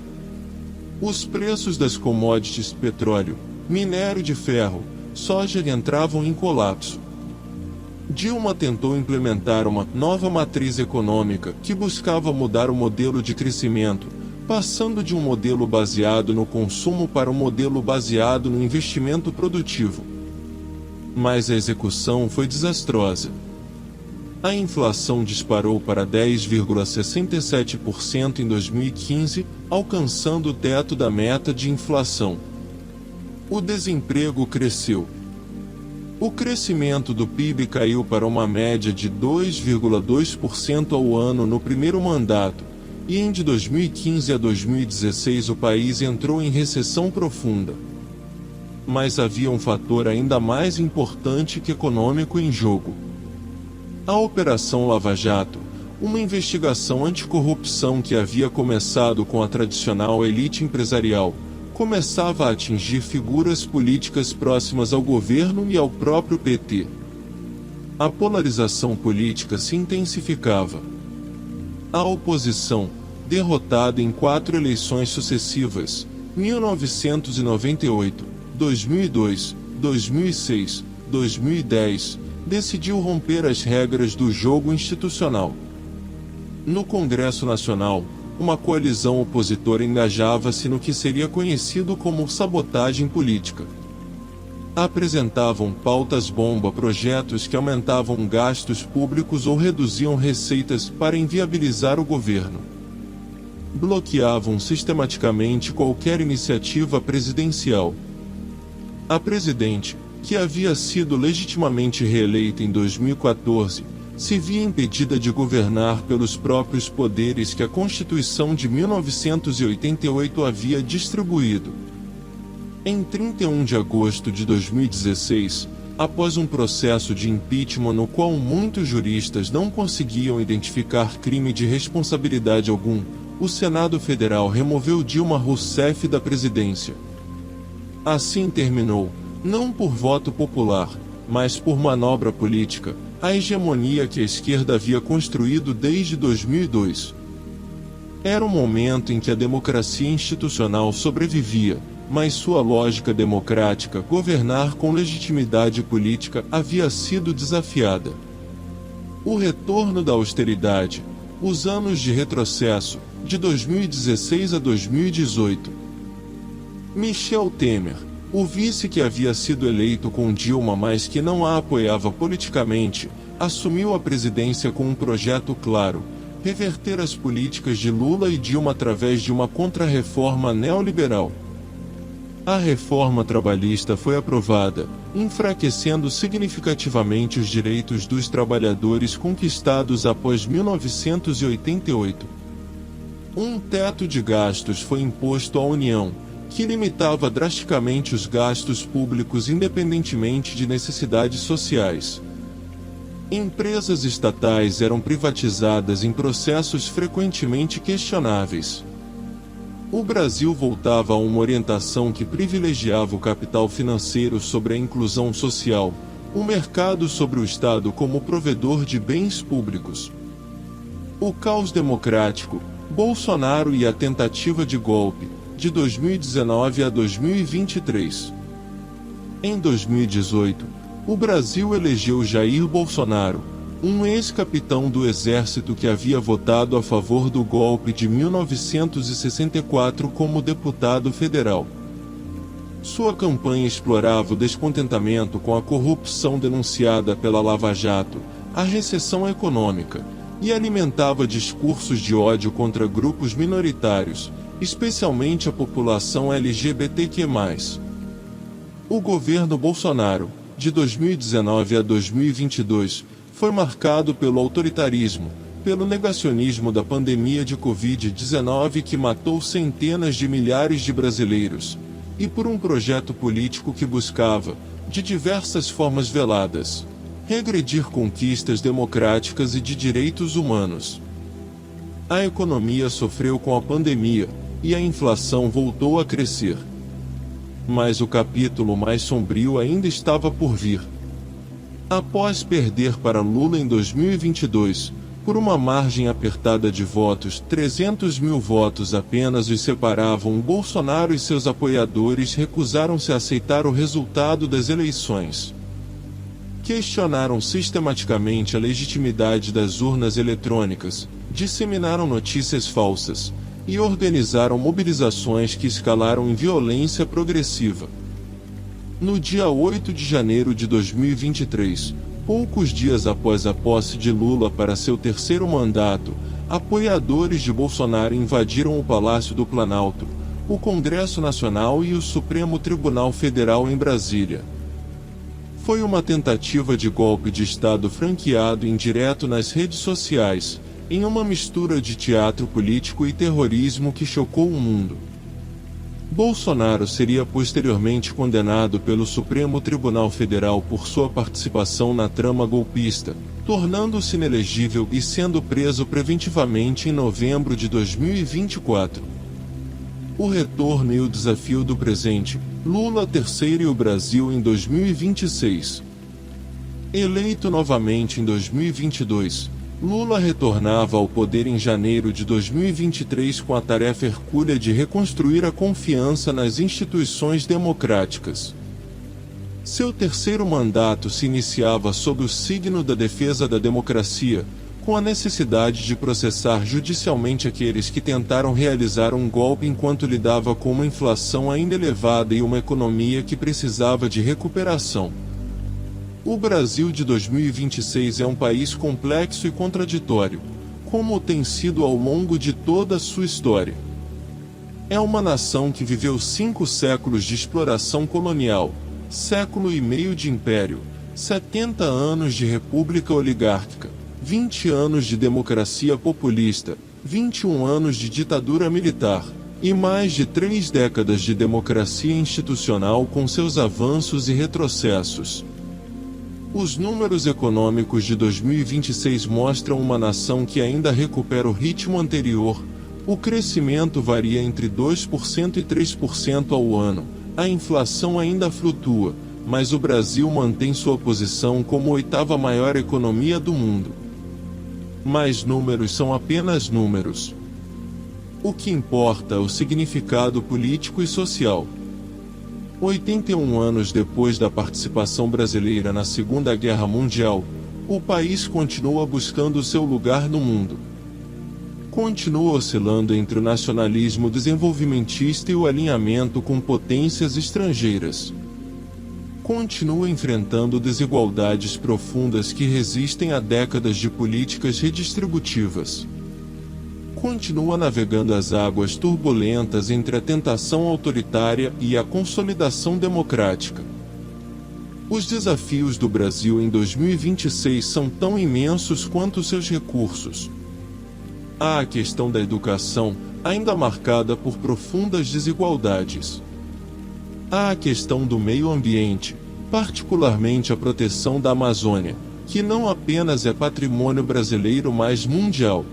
Os preços das commodities petróleo, minério de ferro, soja entravam em colapso. Dilma tentou implementar uma nova matriz econômica que buscava mudar o modelo de crescimento, passando de um modelo baseado no consumo para um modelo baseado no investimento produtivo. Mas a execução foi desastrosa. A inflação disparou para 10,67% em 2015, alcançando o teto da meta de inflação. O desemprego cresceu. O crescimento do PIB caiu para uma média de 2,2% ao ano no primeiro mandato, e de 2015 a 2016 o país entrou em recessão profunda. Mas havia um fator ainda mais importante que econômico em jogo. A Operação Lava Jato, uma investigação anticorrupção que havia começado com a tradicional elite empresarial, começava a atingir figuras políticas próximas ao governo e ao próprio PT. A polarização política se intensificava. A oposição, derrotada em 4 eleições sucessivas, 1998, 2002, 2006, 2010, decidiu romper as regras do jogo institucional. No Congresso Nacional, uma coalizão opositora engajava-se no que seria conhecido como sabotagem política. Apresentavam pautas-bomba, projetos que aumentavam gastos públicos ou reduziam receitas para inviabilizar o governo. Bloqueavam sistematicamente qualquer iniciativa presidencial. A presidente, que havia sido legitimamente reeleita em 2014, se via impedida de governar pelos próprios poderes que a Constituição de 1988 havia distribuído. Em 31 de agosto de 2016, após um processo de impeachment no qual muitos juristas não conseguiam identificar crime de responsabilidade algum, o Senado Federal removeu Dilma Rousseff da presidência. Assim terminou, não por voto popular, mas por manobra política, a hegemonia que a esquerda havia construído desde 2002. Era um momento em que a democracia institucional sobrevivia, mas sua lógica democrática, governar com legitimidade política, havia sido desafiada. O retorno da austeridade, os anos de retrocesso, de 2016 a 2018. Michel Temer, o vice que havia sido eleito com Dilma mas que não a apoiava politicamente, assumiu a presidência com um projeto claro: reverter as políticas de Lula e Dilma através de uma contrarreforma neoliberal. A reforma trabalhista foi aprovada, enfraquecendo significativamente os direitos dos trabalhadores conquistados após 1988. Um teto de gastos foi imposto à União, que limitava drasticamente os gastos públicos independentemente de necessidades sociais. Empresas estatais eram privatizadas em processos frequentemente questionáveis. O Brasil voltava a uma orientação que privilegiava o capital financeiro sobre a inclusão social, o mercado sobre o Estado como provedor de bens públicos. O caos democrático, Bolsonaro e a tentativa de golpe, de 2019 a 2023. Em 2018, o Brasil elegeu Jair Bolsonaro, um ex-capitão do Exército que havia votado a favor do golpe de 1964 como deputado federal. Sua campanha explorava o descontentamento com a corrupção denunciada pela Lava Jato, a recessão econômica, e alimentava discursos de ódio contra grupos minoritários, especialmente a população LGBTQ+. O governo Bolsonaro, de 2019 a 2022, foi marcado pelo autoritarismo, pelo negacionismo da pandemia de Covid-19 que matou centenas de milhares de brasileiros, e por um projeto político que buscava, de diversas formas veladas, regredir conquistas democráticas e de direitos humanos. A economia sofreu com a pandemia, e a inflação voltou a crescer. Mas o capítulo mais sombrio ainda estava por vir. Após perder para Lula em 2022, por uma margem apertada de votos, 300 mil votos apenas os separavam, Bolsonaro e seus apoiadores recusaram-se a aceitar o resultado das eleições. Questionaram sistematicamente a legitimidade das urnas eletrônicas, disseminaram notícias falsas, e organizaram mobilizações que escalaram em violência progressiva. No dia 8 de janeiro de 2023, poucos dias após a posse de Lula para seu terceiro mandato, apoiadores de Bolsonaro invadiram o Palácio do Planalto, o Congresso Nacional e o Supremo Tribunal Federal em Brasília. Foi uma tentativa de golpe de Estado franqueado em direto nas redes sociais, em uma mistura de teatro político e terrorismo que chocou o mundo. Bolsonaro seria posteriormente condenado pelo Supremo Tribunal Federal por sua participação na trama golpista, tornando-se inelegível e sendo preso preventivamente em novembro de 2024. O retorno e o desafio do presente, Lula III e o Brasil em 2026. Eleito novamente em 2022, Lula retornava ao poder em janeiro de 2023 com a tarefa hercúlea de reconstruir a confiança nas instituições democráticas. Seu terceiro mandato se iniciava sob o signo da defesa da democracia, com a necessidade de processar judicialmente aqueles que tentaram realizar um golpe enquanto lidava com uma inflação ainda elevada e uma economia que precisava de recuperação. O Brasil de 2026 é um país complexo e contraditório, como tem sido ao longo de toda a sua história. É uma nação que viveu 5 séculos de exploração colonial, século e meio de império, 70 anos de república oligárquica, 20 anos de democracia populista, 21 anos de ditadura militar, e mais de 3 décadas de democracia institucional com seus avanços e retrocessos. Os números econômicos de 2026 mostram uma nação que ainda recupera o ritmo anterior. O crescimento varia entre 2% e 3% ao ano. A inflação ainda flutua, mas o Brasil mantém sua posição como a 8ª maior economia do mundo. Mas números são apenas números. O que importa é o significado político e social. 81 anos depois da participação brasileira na Segunda Guerra Mundial, o país continua buscando seu lugar no mundo. Continua oscilando entre o nacionalismo desenvolvimentista e o alinhamento com potências estrangeiras. Continua enfrentando desigualdades profundas que resistem a décadas de políticas redistributivas. Continua navegando as águas turbulentas entre a tentação autoritária e a consolidação democrática. Os desafios do Brasil em 2026 são tão imensos quanto seus recursos. Há a questão da educação, ainda marcada por profundas desigualdades. Há a questão do meio ambiente, particularmente a proteção da Amazônia, que não apenas é patrimônio brasileiro, mas mundial.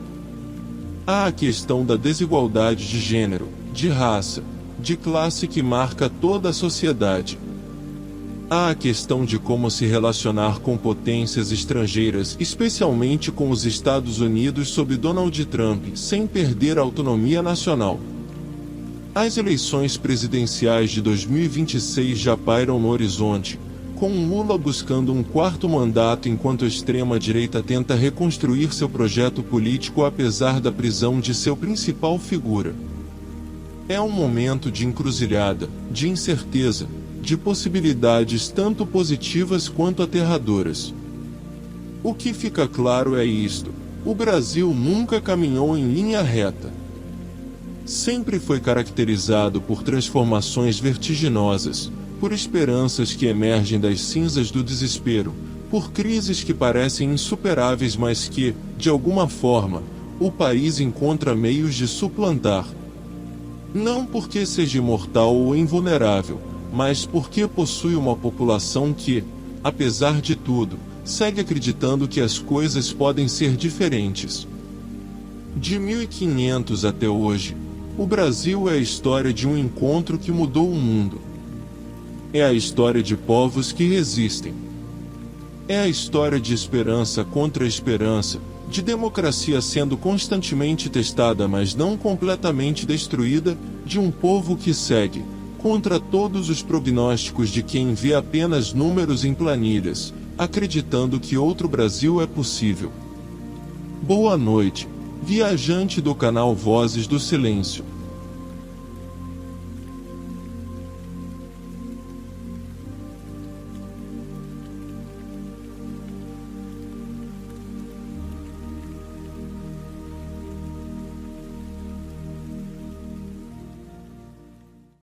Há a questão da desigualdade de gênero, de raça, de classe que marca toda a sociedade. Há a questão de como se relacionar com potências estrangeiras, especialmente com os Estados Unidos sob Donald Trump, sem perder a autonomia nacional. As eleições presidenciais de 2026 já pairam no horizonte, com Lula buscando um quarto mandato enquanto a extrema-direita tenta reconstruir seu projeto político apesar da prisão de seu principal figura. É um momento de encruzilhada, de incerteza, de possibilidades tanto positivas quanto aterradoras. O que fica claro é isto: o Brasil nunca caminhou em linha reta. Sempre foi caracterizado por transformações vertiginosas, por esperanças que emergem das cinzas do desespero, por crises que parecem insuperáveis mas que, de alguma forma, o país encontra meios de suplantar. Não porque seja imortal ou invulnerável, mas porque possui uma população que, apesar de tudo, segue acreditando que as coisas podem ser diferentes. De 1500 até hoje, o Brasil é a história de um encontro que mudou o mundo. É a história de povos que resistem. É a história de esperança contra esperança, de democracia sendo constantemente testada mas não completamente destruída, de um povo que segue, contra todos os prognósticos de quem vê apenas números em planilhas, acreditando que outro Brasil é possível. Boa noite, viajante do canal Vozes do Silêncio.